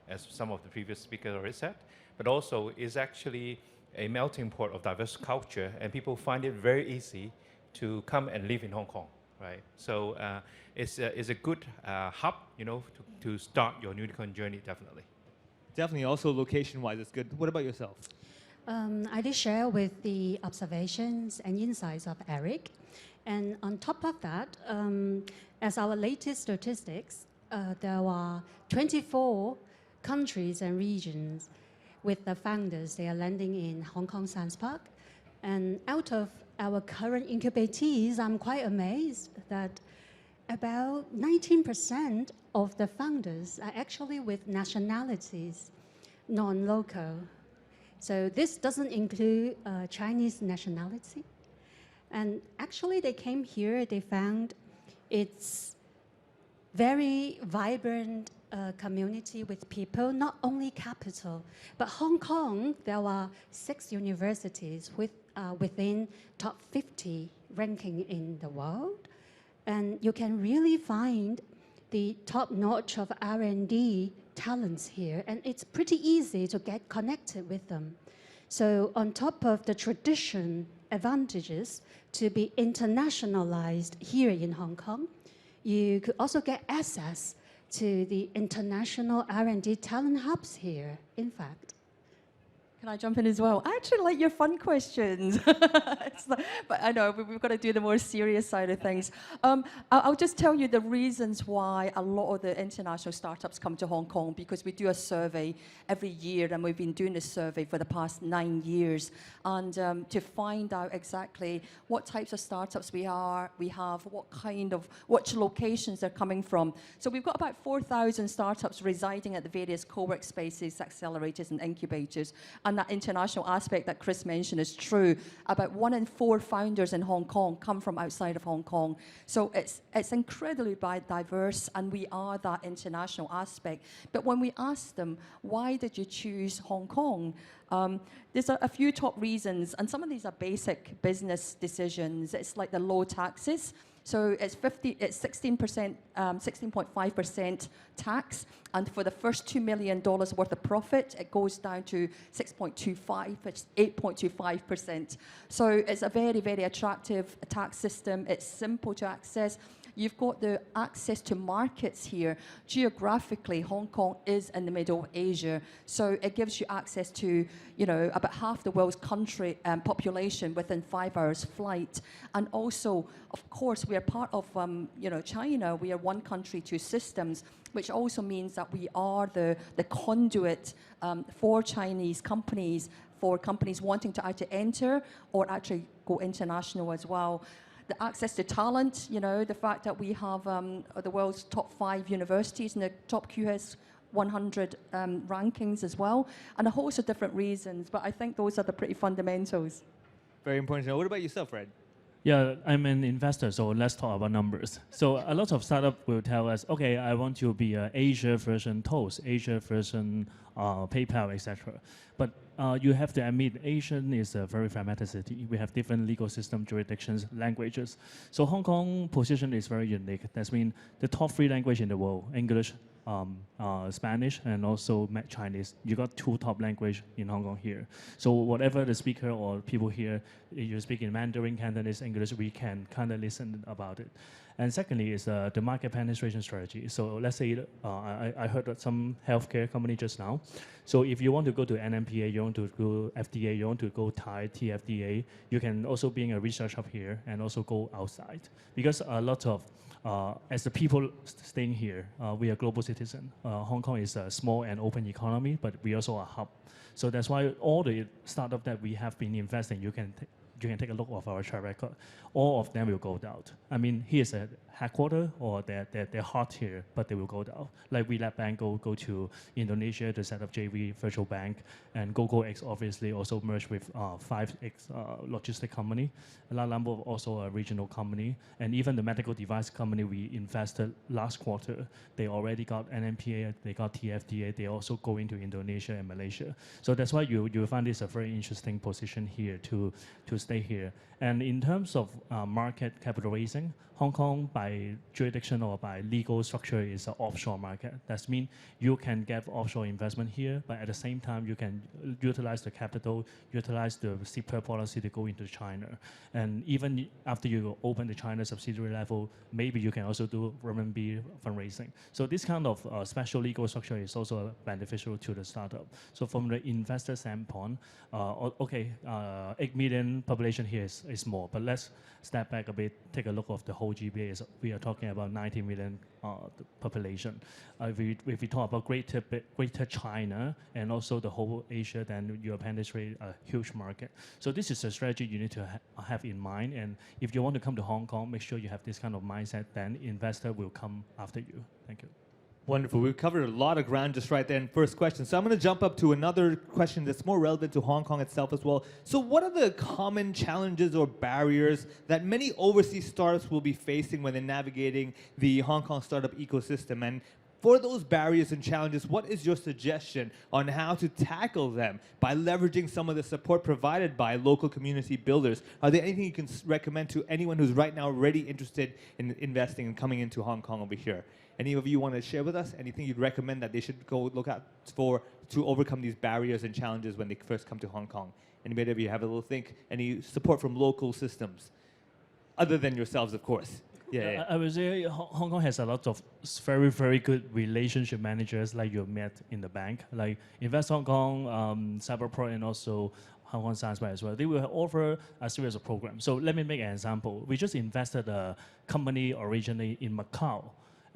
as some of the previous speakers already said, but also is actually a melting pot of diverse culture, and people find it very easy to come and live in Hong Kong, right? So it's a good hub, to start your unicorn journey, definitely. Definitely, also location-wise, it's good. What about yourself? I did share with the observations and insights of Eric. And on top of that, as our latest statistics, there are 24 countries and regions with the founders. They are landing in Hong Kong Science Park. And out of our current incubatees, I'm quite amazed that about 19% of the founders are actually with nationalities, non-local. So this doesn't include Chinese nationality. And actually they came here, they found it's very vibrant community with people, not only capital, but Hong Kong, there are 6 universities within top 50 ranking in the world. And you can really find the top notch of R&D talents here, and it's pretty easy to get connected with them. So on top of the tradition advantages to be internationalized here in Hong Kong, you could also get access to the international R&D talent hubs here, in fact. Can I jump in as well? I actually like your fun questions. But I know we've got to do the more serious side of things. I'll just tell you the reasons why a lot of the international startups come to Hong Kong, because we do a survey every year, and we've been doing this survey for the past 9 years. And to find out exactly what types of startups we have, which locations they're coming from. So we've got about 4,000 startups residing at the various co-work spaces, accelerators, and incubators. And that international aspect that Chris mentioned is true. About 1 in 4 founders in Hong Kong come from outside of Hong Kong. So it's incredibly diverse, and we are that international aspect. But when we ask them, why did you choose Hong Kong? There's a few top reasons, and some of these are basic business decisions. It's like the low taxes. So it's 16%, 16.5% tax, and for the first $2 million worth of profit, it goes down to 6.25, it's 8.25%. So it's a very, very attractive tax system. It's simple to access. You've got the access to markets here. Geographically, Hong Kong is in the middle of Asia, so it gives you access to, about half the world's country population within 5 hours flight. And also, of course, we are part of, China. We are one country, 2 systems, which also means that we are the conduit for Chinese companies, for companies wanting to either enter or actually go international as well. The access to talent, the fact that we have the world's top 5 universities and the top QS 100 rankings as well, and a host of different reasons. But I think those are the pretty fundamentals. Very important to know. What about yourself, Fred? Yeah, I'm an investor, so let's talk about numbers. So a lot of startups will tell us, okay, I want to be an Asia version Toast, Asia version PayPal, etc. But you have to admit, Asian is a very fragmented city. We have different legal system, jurisdictions, languages. So Hong Kong position is very unique. That means the top 3 languages in the world, English, Spanish, and also Chinese. You got 2 top languages in Hong Kong here. So whatever the speaker or people here, you speak in Mandarin, Cantonese, English, we can kind of listen about it. And secondly is the market penetration strategy. So let's say I heard that some healthcare company just now. So if you want to go to NMPA, you want to go FDA, you want to go Thai TFDA, you can also be in a research hub here and also go outside. Because a lot of as the people staying here, we are global citizen. Hong Kong is a small and open economy, but we also are a hub. So that's why all the startup that we have been investing, you can take a look of our track record. All of them will go down. I mean, here's a headquarters, or they're hot here, but they will go down. Like we let bank go to Indonesia to set up JV virtual bank, and GoGoX obviously also merged with 5X logistic company. La Lambo also a regional company, and even the medical device company we invested last quarter, they already got NMPA, they got TFDA, they also go into Indonesia and Malaysia. So that's why you find this a very interesting position here to stay stay here. And in terms of market capital raising, Hong Kong by jurisdiction or by legal structure is an offshore market. That means you can get offshore investment here, but at the same time you can utilize the capital, utilize the CPR policy to go into China. And even after you open the China subsidiary level, maybe you can also do renminbi fundraising. So this kind of special legal structure is also beneficial to the startup. So from the investor standpoint, 8 million population here is small, but let's step back a bit, take a look of the whole GBA. We are talking about 90 million population. If we talk about greater China and also the whole Asia, then you penetrate a huge market. So this is a strategy you need to have in mind. And if you want to come to Hong Kong, make sure you have this kind of mindset, then investor will come after you. Thank you. Wonderful. We've covered a lot of ground just right there in first question. So I'm going to jump up to another question that's more relevant to Hong Kong itself as well. So what are the common challenges or barriers that many overseas startups will be facing when they're navigating the Hong Kong startup ecosystem? And for those barriers and challenges, what is your suggestion on how to tackle them by leveraging some of the support provided by local community builders? Are there anything you can recommend to anyone who's right now already interested in investing and coming into Hong Kong over here? Any of you want to share with us anything you'd recommend that they should go look out for to overcome these barriers and challenges when they first come to Hong Kong? Anybody of you have a little think? Any support from local systems? Other than yourselves, of course. Yeah. I would say Hong Kong has a lot of very, very good relationship managers like you met in the bank, like Invest Hong Kong, Cyberport, and also Hong Kong Science Park as well. They will offer a series of programs. So let me make an example. We just invested a company originally in Macau,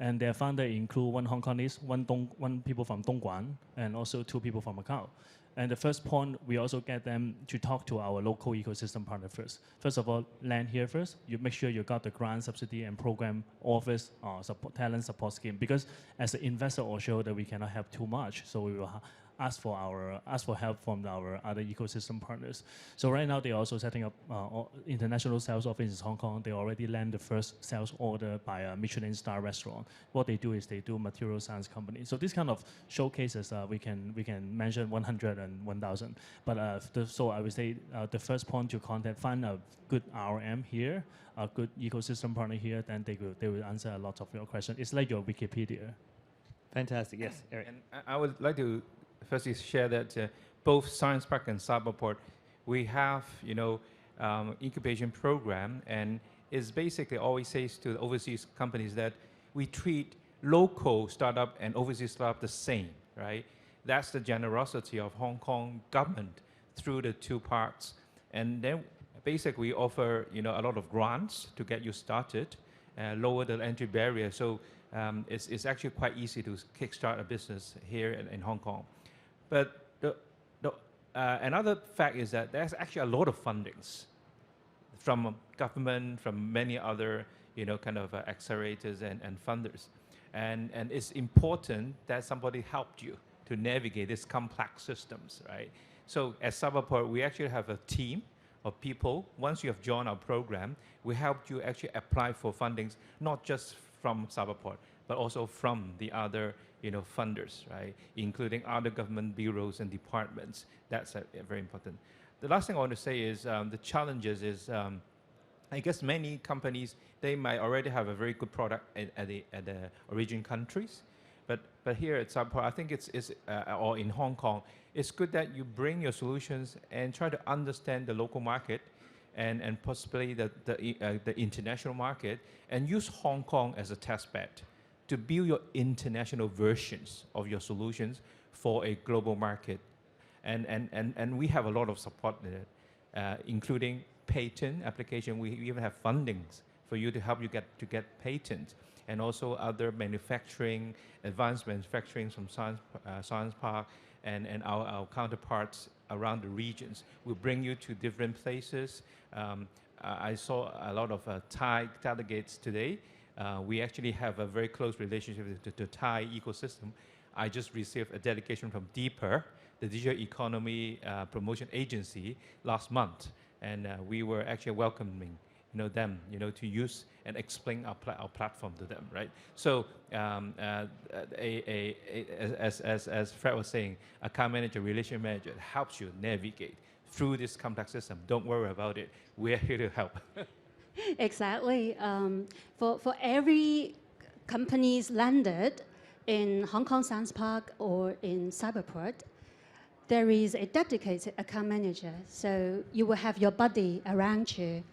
and their founder include one Hong Kongese, one people from Dongguan, and also 2 people from Macau. And the first point, we also get them to talk to our local ecosystem partner first. First of all, land here first. You make sure you got the grant, subsidy, and program office, talent support scheme. Because as an investor or shareholder, we cannot have too much. So we will ask for help from our other ecosystem partners. So right now, they're also setting up international sales office in Hong Kong. They already land the first sales order by a Michelin star restaurant. What they do is they do material science company. So this kind of showcases, we can mention 100 and 1,000. But so I would say the first point to contact, find a good RM here, a good ecosystem partner here, then they will answer a lot of your questions. It's like your Wikipedia. Fantastic. Yes, Eric. And I would like to firstly share that both Science Park and Cyberport, we have incubation program, and it's basically always says to the overseas companies that we treat local startup and overseas startup the same, right? That's the generosity of Hong Kong government through the 2 parts. And then basically we offer a lot of grants to get you started, lower the entry barrier. So it's actually quite easy to kickstart a business here in Hong Kong. But another fact is that there's actually a lot of fundings from government, from many other kind of accelerators and funders. And it's important that somebody helped you to navigate these complex systems, right? So at Cyberport, we actually have a team of people. Once you have joined our program, we helped you actually apply for fundings, not just from Cyberport, but also from the other funders, right? Including other government bureaus and departments. That's very important. The last thing I want to say is the challenges is, I guess many companies, they might already have a very good product at the origin countries, but here at Cyberport, I think or in Hong Kong, it's good that you bring your solutions and try to understand the local market and possibly the international market, and use Hong Kong as a test bed to build your international versions of your solutions for a global market. And we have a lot of support in it, including patent application. We even have fundings for you to help you get patents, and also other manufacturing, advanced manufacturing from Science Park and our counterparts around the regions. We'll bring you to different places. I saw a lot of Thai delegates today. We actually have a very close relationship with the Thai ecosystem. I just received a delegation from Deeper, the digital economy promotion agency, last month, and we were actually welcoming them to use and explain our platform to them, right? So as Fred was saying, account manager, relationship manager helps you navigate through this complex system. Don't worry about it. We're here to help. Exactly. For every companies landed in Hong Kong Science Park or in Cyberport, there is a dedicated account manager. So you will have your buddy around you.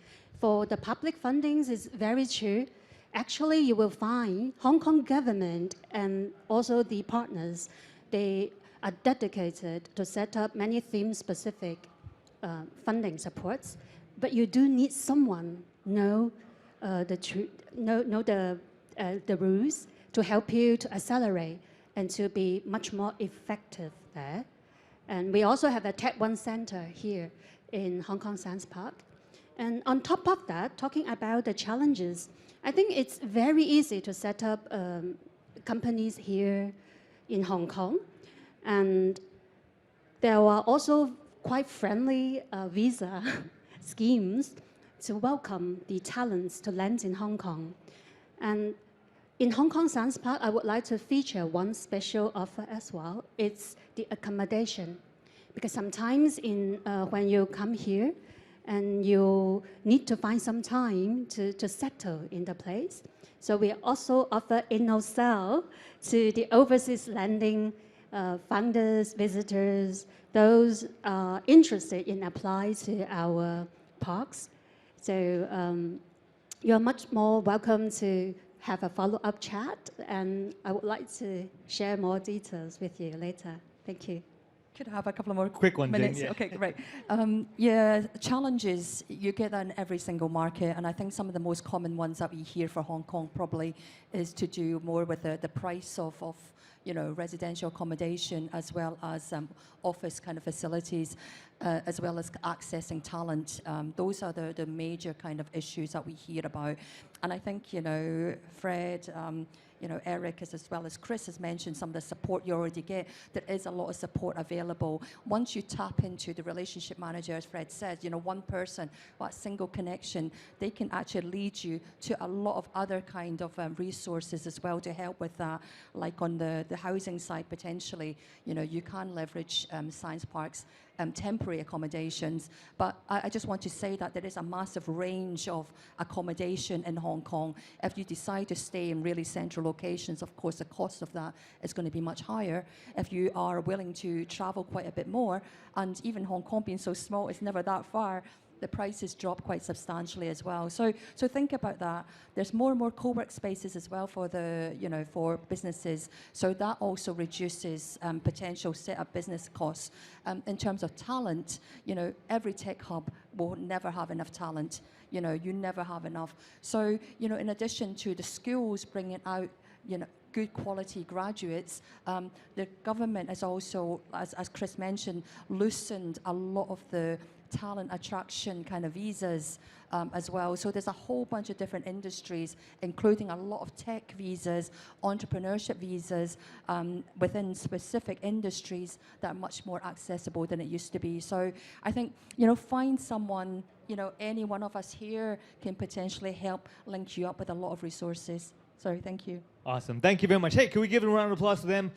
For the public fundings, it's very true. Actually, you will find Hong Kong government and also the partners, they are dedicated to set up many theme-specific funding supports. But you do need someone know the rules to help you to accelerate and to be much more effective there. And we also have a Tech One Center here in Hong Kong Science Park. And on top of that, talking about the challenges, I think it's very easy to set up companies here in Hong Kong. And there are also quite friendly visa schemes to welcome the talents to land in Hong Kong. And in Hong Kong Science Park, I would like to feature one special offer as well. It's the accommodation. Because sometimes when you come here and you need to find some time to settle in the place. So we also offer InnoCell to the overseas landing founders, visitors, those interested in applying to our parks. So you're much more welcome to have a follow-up chat, and I would like to share more details with you later. Thank you. Could I have a couple of more quick one, minutes? Jane, yeah. Okay, great. Yeah, challenges, you get that in every single market, and I think some of the most common ones that we hear for Hong Kong probably is to do more with the price of residential accommodation, as well as office kind of facilities, as well as accessing talent. Those are the major kind of issues that we hear about. And I think, Fred, Eric, as well as Chris has mentioned some of the support you already get. There is a lot of support available. Once you tap into the relationship manager, as Fred said, one person, that single connection, they can actually lead you to a lot of other kind of resources as well to help with that. Like on the housing side, potentially, you can leverage science parks, temporary accommodations. But I just want to say that there is a massive range of accommodation in Hong Kong. If you decide to stay in really central locations, of course, the cost of that is going to be much higher. If you are willing to travel quite a bit more, and even Hong Kong being so small, it's never that far, the prices drop quite substantially as well. So think about that. There's more and more co-work spaces as well for for businesses. So that also reduces potential set-up business costs. In terms of talent, every tech hub will never have enough talent. You never have enough. So in addition to the schools bringing out good quality graduates, the government has also, as Chris mentioned, loosened a lot of the talent attraction kind of visas as well. So there's a whole bunch of different industries, including a lot of tech visas, entrepreneurship visas within specific industries that are much more accessible than it used to be. So I think, find someone, any one of us here can potentially help link you up with a lot of resources. So thank you. Awesome. Thank you very much. Hey, can we give a round of applause to them?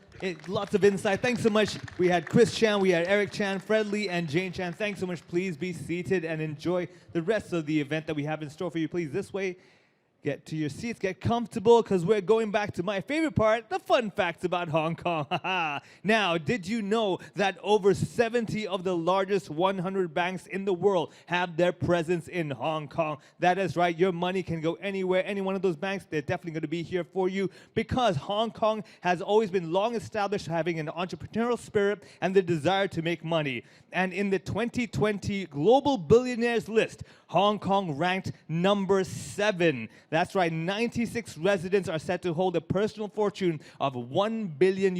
Lots of insight. Thanks so much. We had Chris Chan, we had Eric Chan, Fred Lee, and Jane Chan. Thanks so much. Please be seated and enjoy the rest of the event that we have in store for you. Please, this way. Get to your seats, get comfortable, because we're going back to my favorite part, the fun facts about Hong Kong. Now, did you know that over 70 of the largest 100 banks in the world have their presence in Hong Kong? That is right, your money can go anywhere, any one of those banks, they're definitely going to be here for you, because Hong Kong has always been long established having an entrepreneurial spirit and the desire to make money. And in the 2020 Global Billionaires list, Hong Kong ranked number 7. That's right, 96 residents are said to hold a personal fortune of $1 billion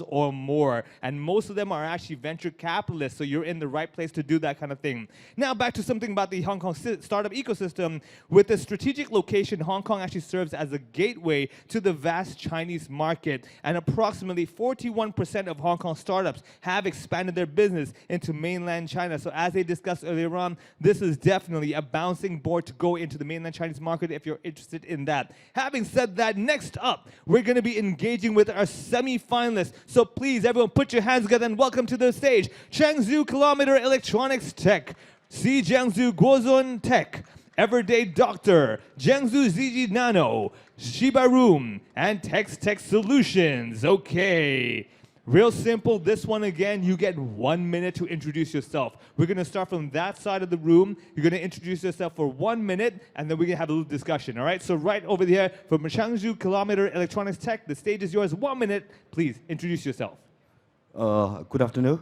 or more. And most of them are actually venture capitalists, so you're in the right place to do that kind of thing. Now back to something about the Hong Kong startup ecosystem. With a strategic location, Hong Kong actually serves as a gateway to the vast Chinese market. And approximately 41% of Hong Kong startups have expanded their business into mainland China. So as they discussed earlier on, this is definitely a bouncing board to go into the mainland Chinese market if you're interested in that. Having said that, next up, we're going to be engaging with our semi-finalists. So please, everyone, put your hands together and welcome to the stage Changzhou Kilometer Electronics Tech, C Jiangsu Guozun Tech, Everyday Doctor, Jiangsu ZG Nano, Shiba Room, and Text Tech Solutions. Okay. Real simple, this one again, you get 1 minute to introduce yourself. We're gonna start from that side of the room. You're gonna introduce yourself for 1 minute, and then we're gonna have a little discussion, all right? So right over there, from Changzhou Kilometer Electronics Tech, the stage is yours, 1 minute. Please, introduce yourself. Good afternoon.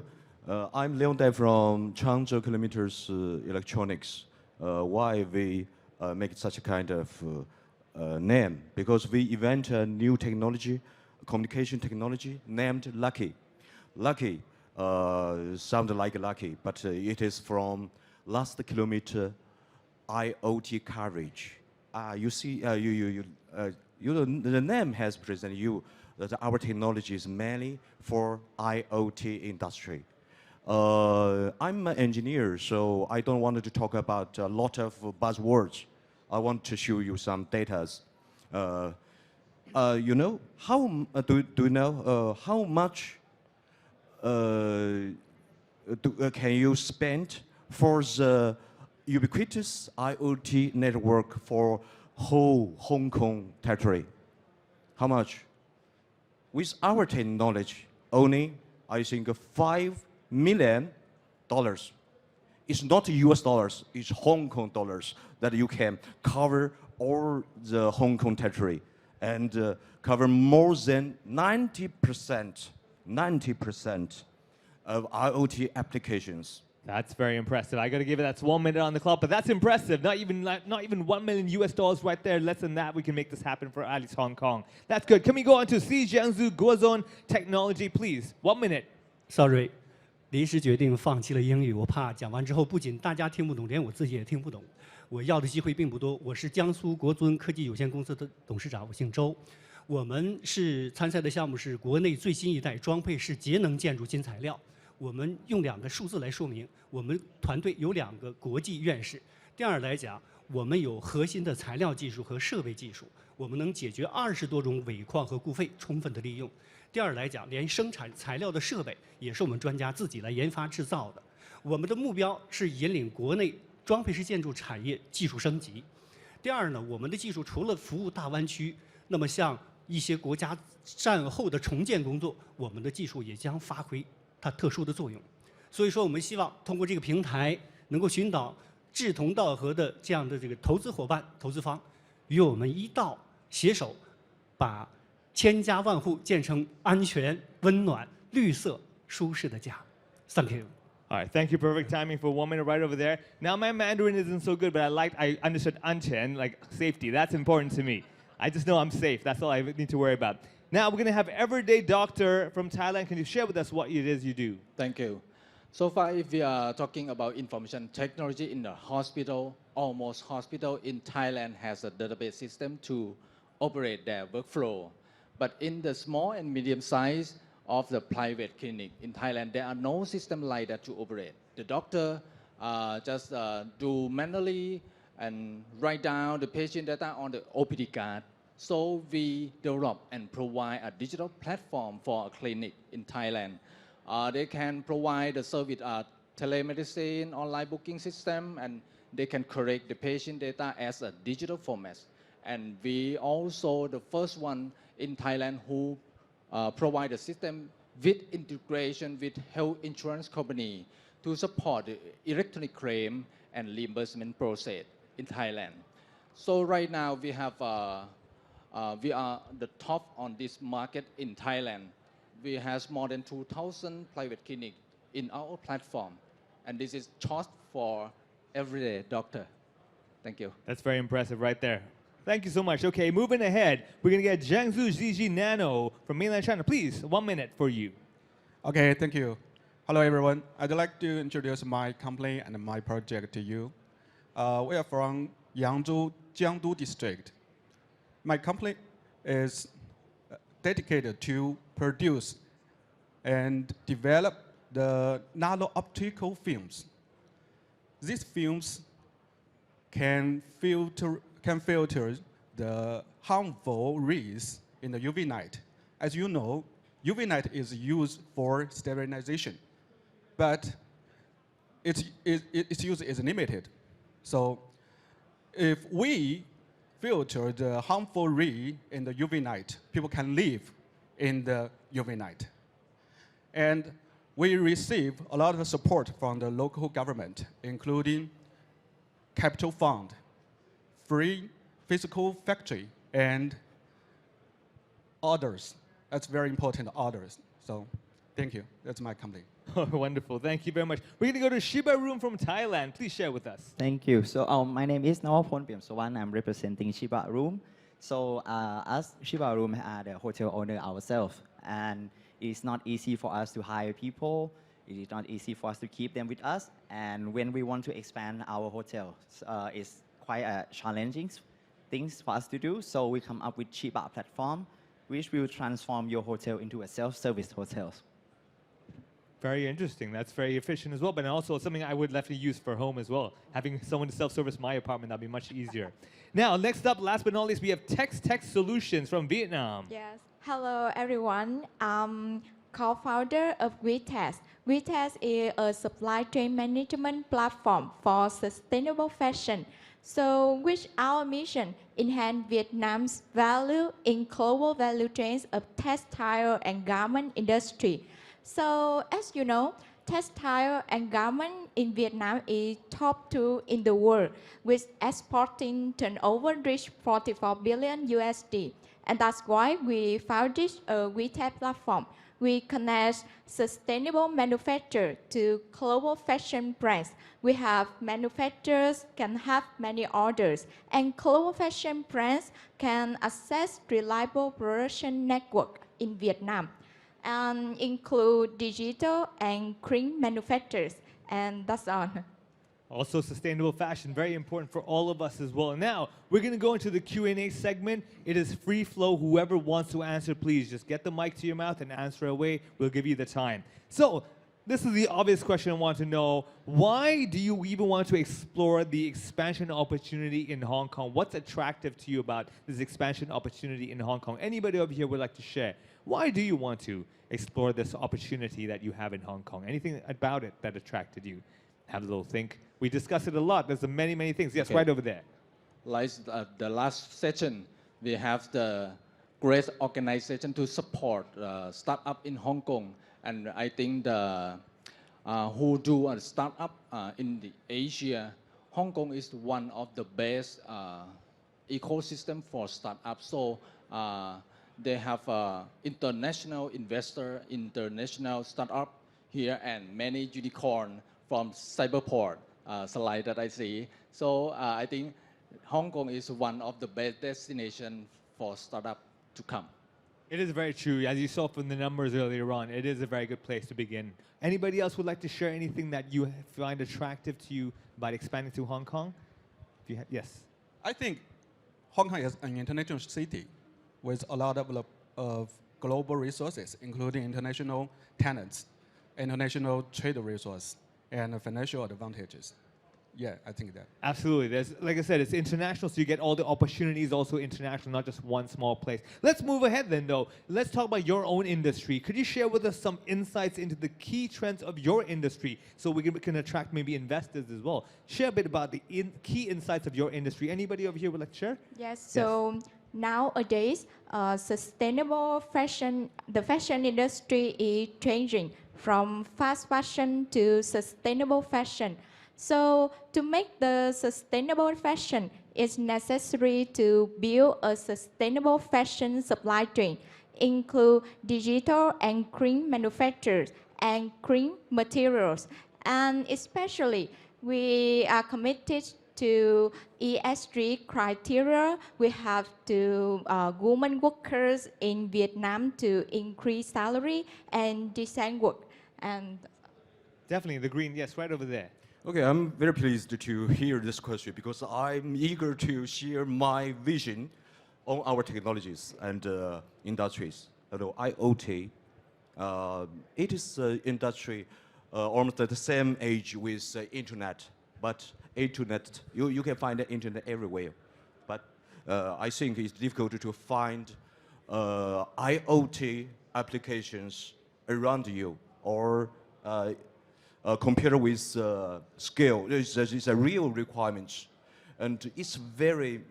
I'm Leon Dai from Changzhou Kilometers Electronics. Why we make such a kind of name? Because we invent a new technology, communication technology named Lucky. Lucky sounds like lucky, but it is from last kilometer IoT coverage. You see, the name has presented you that our technology is mainly for IoT industry. I'm an engineer, so I don't want to talk about a lot of buzzwords. I want to show you some data. You know, do you know how much can you spend for the ubiquitous IoT network for whole Hong Kong territory? How much? With our technology, only, I think, $5 million. It's not US dollars, it's Hong Kong dollars that you can cover all the Hong Kong territory and cover more than 90% of IoT applications. That's very impressive. I got to give it, that's 1 minute on the clock, but that's impressive. Not even $1 million US dollars right there. Less than that, we can make this happen for Alice Hong Kong. That's good. Can we go on to C Jiangsu Guozun Technology, please? 1 minute. Sorry. 临时决定放弃了英语，我怕讲完之后不仅大家听不懂，连我自己也听不懂。我要的机会并不多。我是江苏国尊科技有限公司的董事长，我姓周。我们是参赛的项目是国内最新一代装配式节能建筑新材料。我们用2个数字来说明，我们团队有2个国际院士。第二来讲，我们有核心的材料技术和设备技术，我们能解决20多种尾矿和固废充分的利用。 第二来讲，连生产材料的设备也是我们专家自己来研发制造的。我们的目标是引领国内装配式建筑产业技术升级。第二呢，我们的技术除了服务大湾区，那么像一些国家战后的重建工作，我们的技术也将发挥它特殊的作用。所以说，我们希望通过这个平台，能够寻找志同道合的这样的这个投资伙伴、投资方，与我们一道携手，把 千家万户建成安全、温暖、绿色、舒适的家。Thank you. All right, thank you. Perfect timing for 1 minute right over there. Now my Mandarin isn't so good, but I understood anchen, like safety. That's important to me. I just know I'm safe. That's all I need to worry about. Now we're going to have Everyday Doctor from Thailand. Can you share with us what it is you do? Thank you. So far, if we are talking about information technology in the hospital, almost hospital in Thailand has a database system to operate their workflow. But in the small and medium size of the private clinic in Thailand, there are no system like that to operate. The doctor just do manually and write down the patient data on the OPD card. So we develop and provide a digital platform for a clinic in Thailand. They can provide the service telemedicine, online booking system, and they can correct the patient data as a digital format. And we also the first one in Thailand who provide a system with integration with health insurance company to support the electronic claim and reimbursement process in Thailand. So right now we have we are the top on this market in Thailand. We have more than 2,000 private clinics in our platform, and this is just for everyday doctor. Thank you. That's very impressive right there. Thank you so much. Okay, moving ahead, we're going to get Jiangsu ZG Nano from mainland China. Please, 1 minute for you. Okay, thank you. Hello, everyone. I'd like to introduce my company and my project to you. We are from Yangzhou, Jiangdu district. My company is dedicated to produce and develop the nano-optical films. These films can filter the harmful rays in the UV light. As you know, UV light is used for sterilization, but its use is limited. So if we filter the harmful ray in the UV light, people can live in the UV light. And we receive a lot of support from the local government, including capital fund, free physical factory, and others. That's very important, others. So thank you. That's my company. Oh, wonderful. Thank you very much. We're going to go to Shiba Room from Thailand. Please share with us. Thank you. So my name is Nawapon Piamsawan. I'm representing Shiba Room. So as Shiba Room are the hotel owner ourselves, and it's not easy for us to hire people. It is not easy for us to keep them with us. And when we want to expand our hotel, it's quite a challenging things for us to do. So we come up with Shiba platform, which will transform your hotel into a self-service hotel. Very interesting. That's very efficient as well, but also something I would definitely use for home as well. Having someone to self-service my apartment, that'd be much easier. Now, next up, last but not least, we have Tech Solutions from Vietnam. Yes. Hello, everyone. I'm co-founder of WeTest. WeTest is a supply chain management platform for sustainable fashion. So, which our mission enhance Vietnam's value in global value chains of textile and garment industry. So, as you know, textile and garment in Vietnam is top 2 in the world, with exporting turnover reached 44 billion USD. And that's why we founded a WeTech platform. We connect sustainable manufacture to global fashion brands. We have manufacturers can have many orders, and global fashion brands can access reliable production network in Vietnam, and include digital and green manufacturers, and that's all. Also sustainable fashion, very important for all of us as well. Now, we're going to go into the Q&A segment. It is free flow. Whoever wants to answer, please just get the mic to your mouth and answer away. We'll give you the time. So, this is the obvious question I want to know. Why do you even want to explore the expansion opportunity in Hong Kong? What's attractive to you about this expansion opportunity in Hong Kong? Anybody over here would like to share? Why do you want to explore this opportunity that you have in Hong Kong? Anything about it that attracted you? Have a little think. We discussed it a lot. There's many, many things. Yes, Okay. right over there. Like the last session, we have the great organization to support startup in Hong Kong, and I think the who do a startup in the Asia, Hong Kong is one of the best ecosystem for startups. So they have international investor, international startup here, and many unicorn from Cyberport slide that I see. So I think Hong Kong is one of the best destinations for startup to come. It is very true. As you saw from the numbers earlier on, it is a very good place to begin. Anybody else would like to share anything that you find attractive to you about expanding to Hong Kong? If you yes. I think Hong Kong is an international city with a lot of global resources, including international talents, international trade resource, and financial advantages. Yeah, I think that. Absolutely. There's, like I said, it's international, so you get all the opportunities also international, not just one small place. Let's move ahead then, though. Let's talk about your own industry. Could you share with us some insights into the key trends of your industry so we can attract maybe investors as well? Share a bit about the key insights of your industry. Anybody over here would like to share? Yes, so nowadays, sustainable fashion, the fashion industry is changing from fast fashion to sustainable fashion. So to make the sustainable fashion, it's necessary to build a sustainable fashion supply chain, include digital and green manufacturers and green materials. And especially, we are committed to ESG criteria. We have to women workers in Vietnam to increase salary and decent work. And definitely, the green, yes, right over there. Okay, I'm very pleased to hear this question because I'm eager to share my vision on our technologies and industries. IoT, it is an industry almost at the same age with internet, but internet, you can find the internet everywhere. But I think it's difficult to find IoT applications around you or compared with scale. It's a real requirement. And it's very,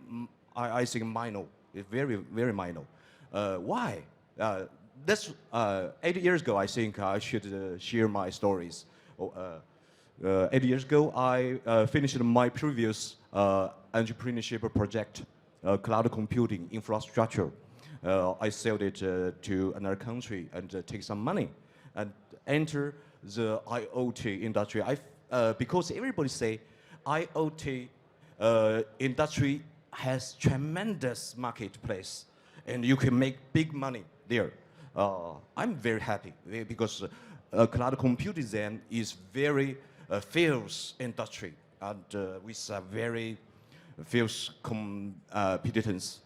I think, minor. It's very, very minor. Why? That's 8 years ago, I think I should share my stories. 8 years ago, I finished my previous entrepreneurship project, cloud computing infrastructure. I sold it to another country and take some money and enter the IoT industry. Because everybody say IoT industry has tremendous marketplace and you can make big money there. I'm very happy because cloud computing then is very fierce industry and with a very fierce competence.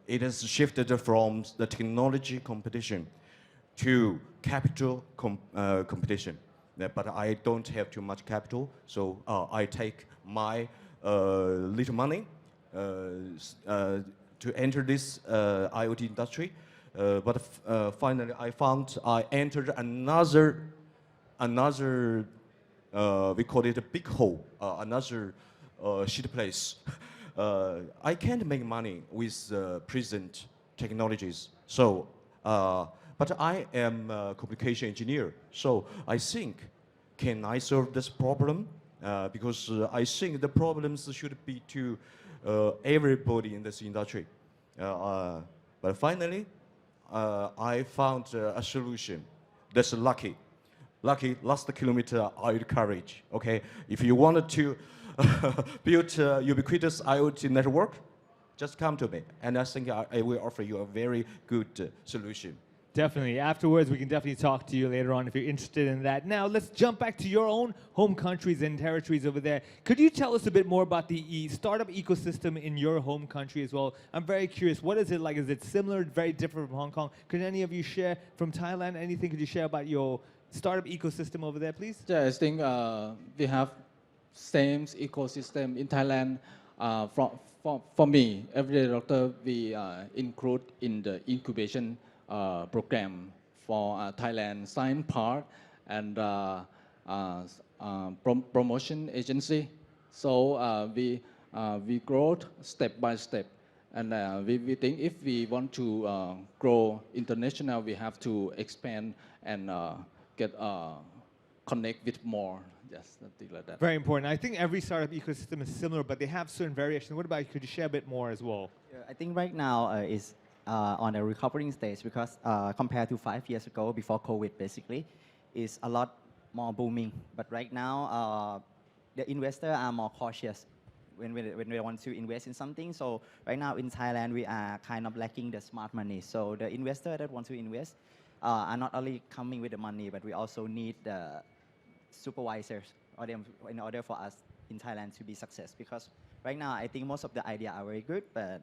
It has shifted from the technology competition to capital competition. But I don't have too much capital, so I take my little money to enter this IoT industry. But finally, I found I entered another we call it a big hole, another shit place. I can't make money with present technologies. So, but I am a communication engineer. So I think, can I solve this problem? Because I think the problems should be to everybody in this industry. But finally, I found a solution. That's lucky. Lucky, last kilometer I had courage. Okay, if you wanted to build ubiquitous IoT network, just come to me, and I think I will offer you a very good solution. Definitely. Afterwards, we can definitely talk to you later on if you're interested in that. Now, let's jump back to your own home countries and territories over there. Could you tell us a bit more about the startup ecosystem in your home country as well? I'm very curious. What is it like? Is it similar, very different from Hong Kong? Could any of you share from Thailand? Anything could you share about your startup ecosystem over there, please? Yeah, I think we have same ecosystem in Thailand. For me, everyday doctor, we include in the incubation program for Thailand science part and promotion agency. So we grow step by step. And we think if we want to grow international, we have to expand and get connect with more. Yes, something like that. Very important. I think every startup ecosystem is similar, but they have certain variations. What about you? Could you share a bit more as well? Yeah, I think right now is on a recovering stage because compared to 5 years ago, before COVID, basically, is a lot more booming. But right now, the investors are more cautious when we want to invest in something. So right now in Thailand, we are kind of lacking the smart money. So the investors that want to invest are not only coming with the money, but we also need the supervisors in order for us in Thailand to be success. Because right now, I think most of the ideas are very good, but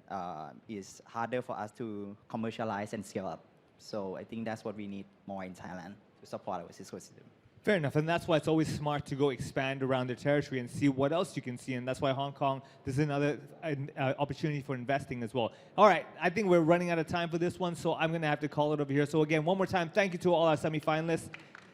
it's harder for us to commercialize and scale up. So I think that's what we need more in Thailand to support our ecosystem. Fair enough, and that's why it's always smart to go expand around the territory and see what else you can see, and that's why Hong Kong, this is another opportunity for investing as well. All right, I think we're running out of time for this one, so I'm going to have to call it over here. So again, one more time, thank you to all our semi-finalists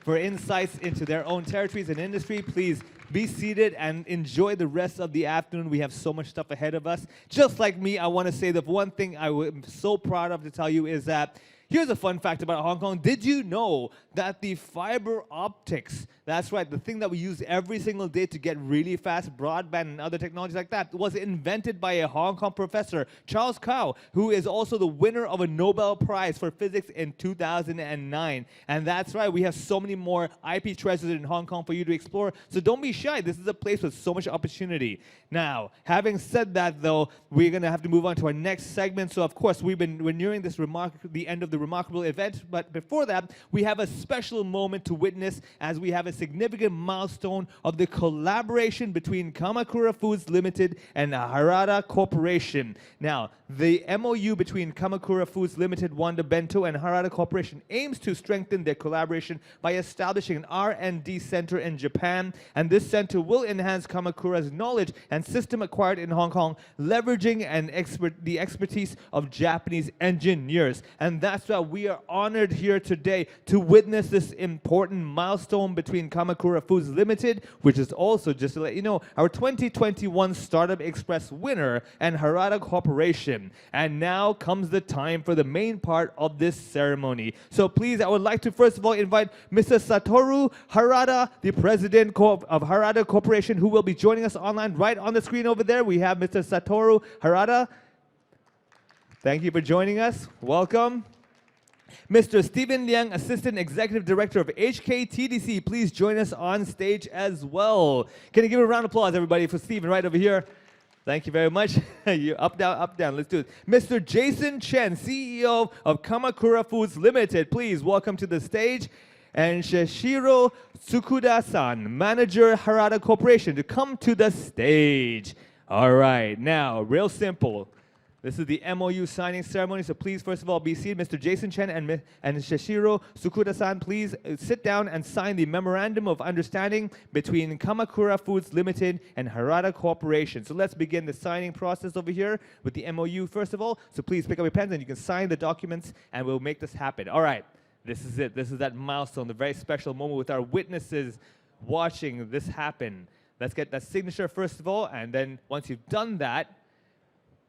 for insights into their own territories and industry. Please be seated and enjoy the rest of the afternoon. We have so much stuff ahead of us. Just like me, I want to say the one thing I'm so proud of to tell you is that here's a fun fact about Hong Kong. Did you know that the fiber optics, that's right, the thing that we use every single day to get really fast broadband and other technologies like that, was invented by a Hong Kong professor, Charles Kao, who is also the winner of a Nobel Prize for Physics in 2009. And that's right, we have so many more IP treasures in Hong Kong for you to explore. So don't be shy. This is a place with so much opportunity. Now, having said that, though, we're going to have to move on to our next segment. So, of course, we're nearing this the end of the remarkable event. But before that, we have a special moment to witness as we have a significant milestone of the collaboration between Kamakura Foods Limited and Harada Corporation. Now, the MOU between Kamakura Foods Limited, Wanda Bento, and Harada Corporation aims to strengthen their collaboration by establishing an R&D center in Japan. And this Center will enhance Kamakura's knowledge and system acquired in Hong Kong, leveraging the expertise of Japanese engineers. And that's why we are honored here today to witness this important milestone between Kamakura Foods Limited, which is also, just to let you know, our 2021 Startup Express winner, and Harada Corporation. And now comes the time for the main part of this ceremony. So please, I would like to first of all invite Mr. Satoru Harada, the president of Harada Corporation, who will be joining us online. Right on the screen over there, we have Mr. Satoru Harada. Thank you for joining us. Welcome. Mr. Stephen Liang, Assistant Executive Director of HKTDC, please join us on stage as well. Can you give a round of applause, everybody, for Stephen right over here? Thank you very much. You up, down, up, down. Let's do it. Mr. Jason Chen, CEO of Kamakura Foods Limited, please welcome to the stage. And Shishiro Tsukuda-san, Manager Harada Corporation, to come to the stage. All right, now, real simple. This is the MOU signing ceremony, so please, first of all, be seated. Mr. Jason Chen and Shishiro Tsukuda-san, please sit down and sign the Memorandum of Understanding between Kamakura Foods Limited and Harada Corporation. So let's begin the signing process over here with the MOU, first of all. So please pick up your pens and you can sign the documents, and we'll make this happen. All right, this is it. This is that milestone, the very special moment with our witnesses watching this happen. Let's get that signature, first of all, and then once you've done that,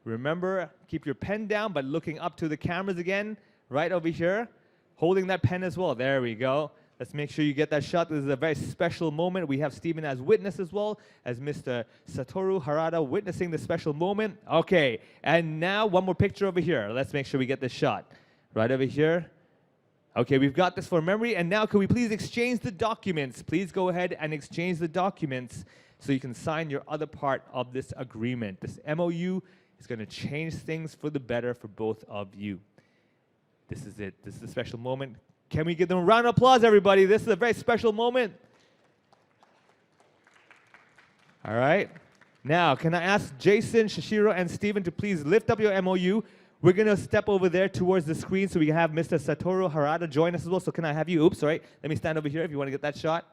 remember, keep your pen down, but looking up to the cameras again, right over here, holding that pen as well. There we go. Let's make sure you get that shot. This is a very special moment. We have Stephen as witness as well as Mr. Satoru Harada witnessing the special moment. Okay, and now one more picture over here. Let's make sure we get this shot. Right over here. Okay, we've got this for memory, and now can we please exchange the documents? Please go ahead and exchange the documents so you can sign your other part of this agreement. This MOU is going to change things for the better for both of you. This is it. This is a special moment. Can we give them a round of applause, everybody? This is a very special moment. All right. Now, can I ask Jason, Shishiro, and Stephen to please lift up your MOU? We're going to step over there towards the screen so we can have Mr. Satoru Harada join us as well. So can I have you? Oops, sorry. Let me stand over here if you want to get that shot.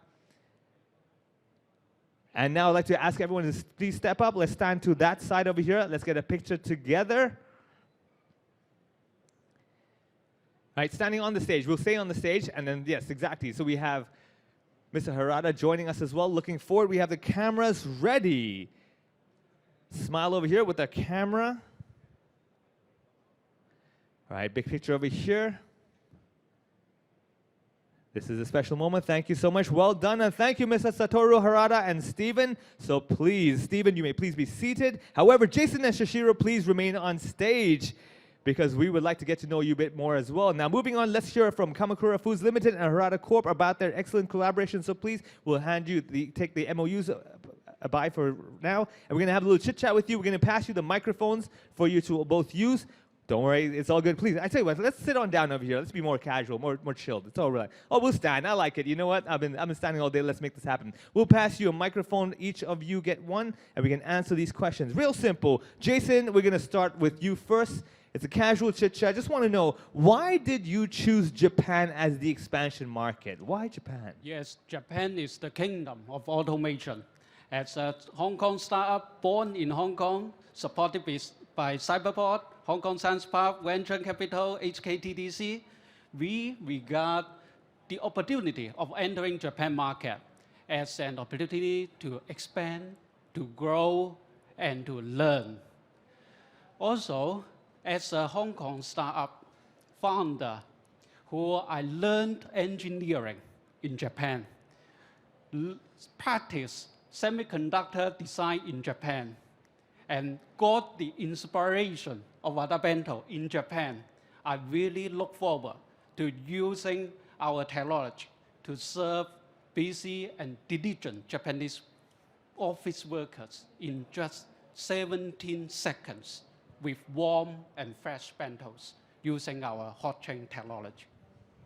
And now I'd like to ask everyone to please step up. Let's stand to that side over here. Let's get a picture together. All right, standing on the stage. We'll stay on the stage, and then, yes, exactly. So we have Mr. Harada joining us as well. Looking forward. We have the cameras ready. Smile over here with the camera. All right, big picture over here. This is a special moment. Thank you so much. Well done. And thank you, Mr. Satoru Harada and Stephen. So please, Stephen, you may please be seated. However, Jason and Shishiro, please remain on stage because we would like to get to know you a bit more as well. Now, moving on, let's hear from Kamakura Foods Limited and Harada Corp about their excellent collaboration. So please, we'll hand you take the MOUs by for now. And we're going to have a little chit-chat with you. We're going to pass you the microphones for you to both use. Don't worry, it's all good. Please, I tell you what, let's sit on down over here. Let's be more casual, more chilled. It's all right. Oh, we'll stand. I like it. You know what? I've been standing all day. Let's make this happen. We'll pass you a microphone. Each of you get one, and we can answer these questions. Real simple. Jason, we're going to start with you first. It's a casual chit-chat. I just want to know, why did you choose Japan as the expansion market? Why Japan? Yes, Japan is the kingdom of automation. As a Hong Kong startup born in Hong Kong, supported by Cyberport, Hong Kong Science Park, Venture Capital, HKTDC, we regard the opportunity of entering Japan market as an opportunity to expand, to grow, and to learn. Also, as a Hong Kong startup founder, who I learned engineering in Japan, practiced semiconductor design in Japan, and got the inspiration of Adabento in Japan, I really look forward to using our technology to serve busy and diligent Japanese office workers in just 17 seconds with warm and fresh bentos using our hot chain technology.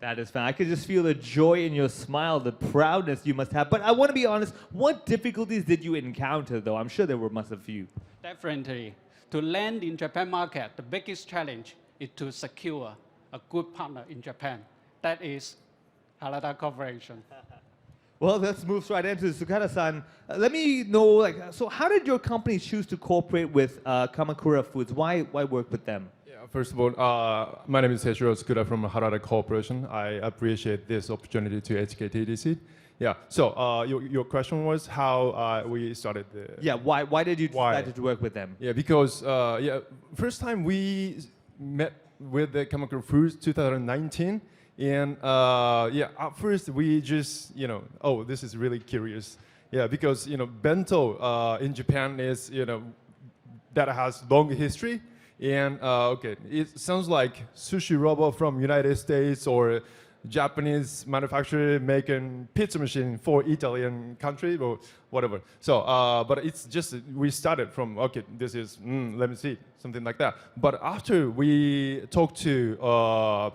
That is fun. I could just feel the joy in your smile, the proudness you must have. But I want to be honest, what difficulties did you encounter, though? I'm sure there must have few. Definitely. To land in Japan market, the biggest challenge is to secure a good partner in Japan. That is Harada Corporation. Well, let's move right into Sukata-san. Let me know, so how did your company choose to cooperate with Kamakura Foods? Why work with them? First of all, my name is Heshiro Tsukuda from Harada Corporation. I appreciate this opportunity to HKTDC. Yeah, so your question was how we started the... Yeah, why did you decide to work with them? Yeah, because first time we met with the Kamakura Foods 2019, and at first we just, oh, this is really curious. Yeah, because, bento in Japan is, that has long history. And okay, it sounds like sushi robot from United States or Japanese manufacturer making pizza machine for Italian country or whatever. So, but it's just, we started from, okay, this is, let me see, something like that. But after we talked to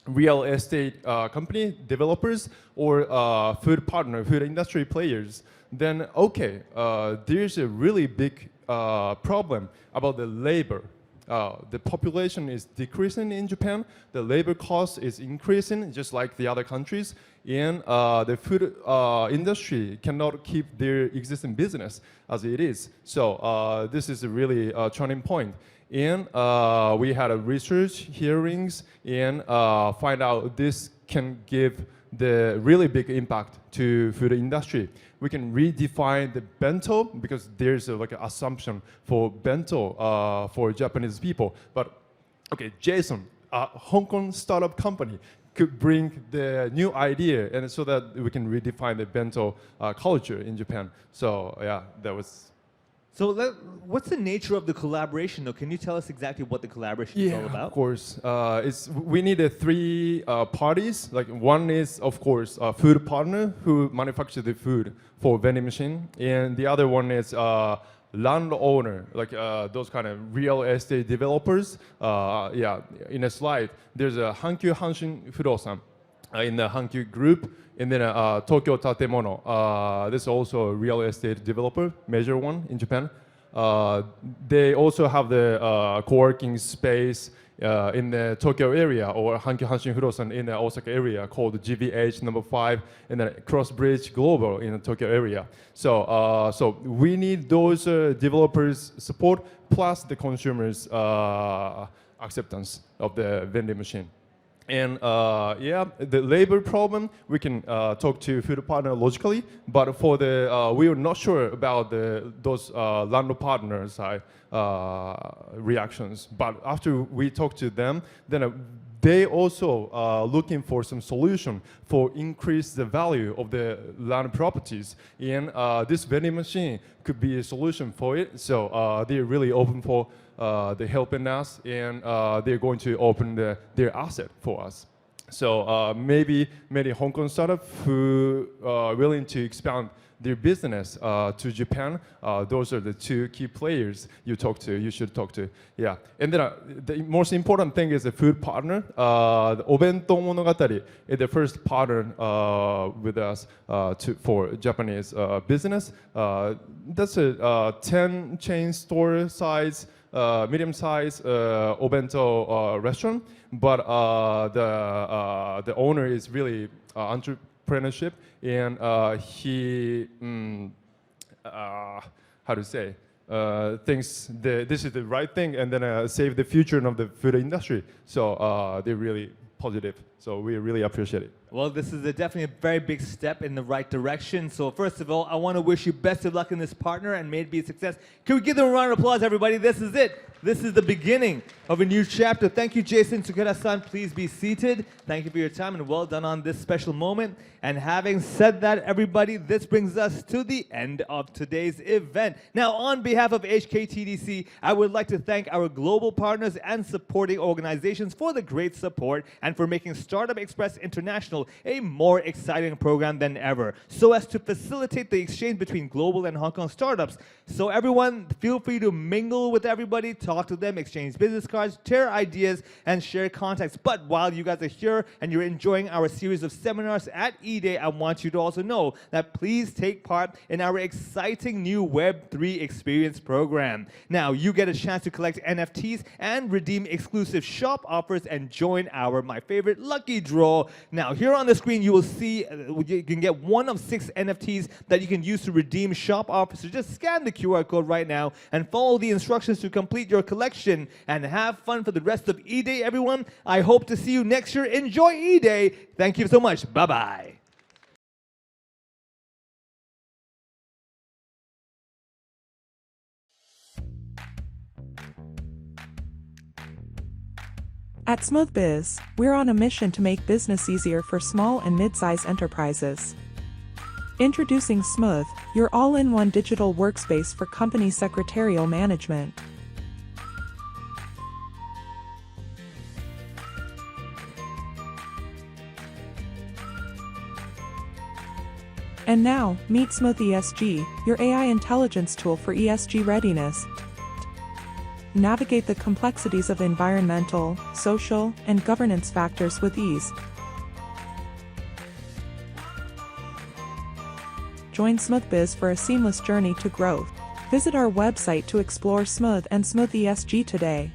real estate company developers or food partner, food industry players, then okay, there's a really big problem about the labor. The population is decreasing in Japan. The labor cost is increasing, just like the other countries. And the food industry cannot keep their existing business as it is. So this is a really turning point. And we had a research hearings and find out this can give the really big impact to food industry. We can redefine the bento because there's like an assumption for bento for Japanese people. But okay, Jason, a Hong Kong startup company could bring the new idea and so that we can redefine the bento culture in Japan. So yeah, that was... So what's the nature of the collaboration, though? Can you tell us exactly what the collaboration is all about? Of course. We need three parties. Like one is, of course, a food partner who manufactures the food for vending machine, and the other one is landowner, like those kind of real estate developers. Yeah, in a slide, there's a Hankyu Hanshin Fudosan in the Hankyu group. And then Tokyo Tatemono, this is also a real estate developer, major one in Japan. They also have the co-working space in the Tokyo area, or Hankyu Hanshin Fudosan in the Osaka area called GVH number 5, and then Crossbridge Global in the Tokyo area. So, so we need those developers' support plus the consumers' acceptance of the vending machine. And yeah, the labor problem, we can talk to food partner logically, but for the, we are not sure about those landlord partner side reactions. But after we talk to them, then they also looking for some solution for increase the value of the land properties. And this vending machine could be a solution for it. So they're really open for they're helping us, and they're going to open their asset for us. So maybe many Hong Kong startups who are willing to expand their business to Japan, those are the two key players you should talk to. Yeah, and then the most important thing is the food partner. The Obento Monogatari is the first partner with us for Japanese business. That's a 10 chain store size, medium-sized Obento restaurant, but the owner is really entrepreneurship, and he how to say thinks this is the right thing, and then save the future of the food industry. So they're really positive. So we really appreciate it. Well, this is definitely a very big step in the right direction. So first of all, I want to wish you best of luck in this partner, and may it be a success. Can we give them a round of applause, everybody? This is it. This is the beginning of a new chapter. Thank you, Jason Tsukura-san. Please be seated. Thank you for your time, and well done on this special moment. And having said that, everybody, this brings us to the end of today's event. Now, on behalf of HKTDC, I would like to thank our global partners and supporting organizations for the great support and for making Startup Express International a more exciting program than ever, so as to facilitate the exchange between global and Hong Kong startups. So everyone, feel free to mingle with everybody, talk to them, exchange business cards, share ideas, and share contacts. But while you guys are here and you're enjoying our series of seminars at E-Day, I want you to also know that please take part in our exciting new Web3 experience program. Now, you get a chance to collect NFTs and redeem exclusive shop offers and join our, my favorite, lucky draw. Now, here here on the screen, you will see you can get one of 6 NFTs that you can use to redeem shop offers. So just scan the QR code right now and follow the instructions to complete your collection and have fun for the rest of E-Day, everyone. I hope to see you next year. Enjoy E-Day. Thank you so much. Bye-bye. At SmoothBiz, we're on a mission to make business easier for small and mid-size enterprises. Introducing Smooth, your all-in-one digital workspace for company secretarial management. And now, meet Smooth ESG, your AI intelligence tool for ESG readiness. Navigate the complexities of environmental, social, and governance factors with ease. Join SmoothBiz for a seamless journey to growth. Visit our website to explore Smooth and Smooth ESG today.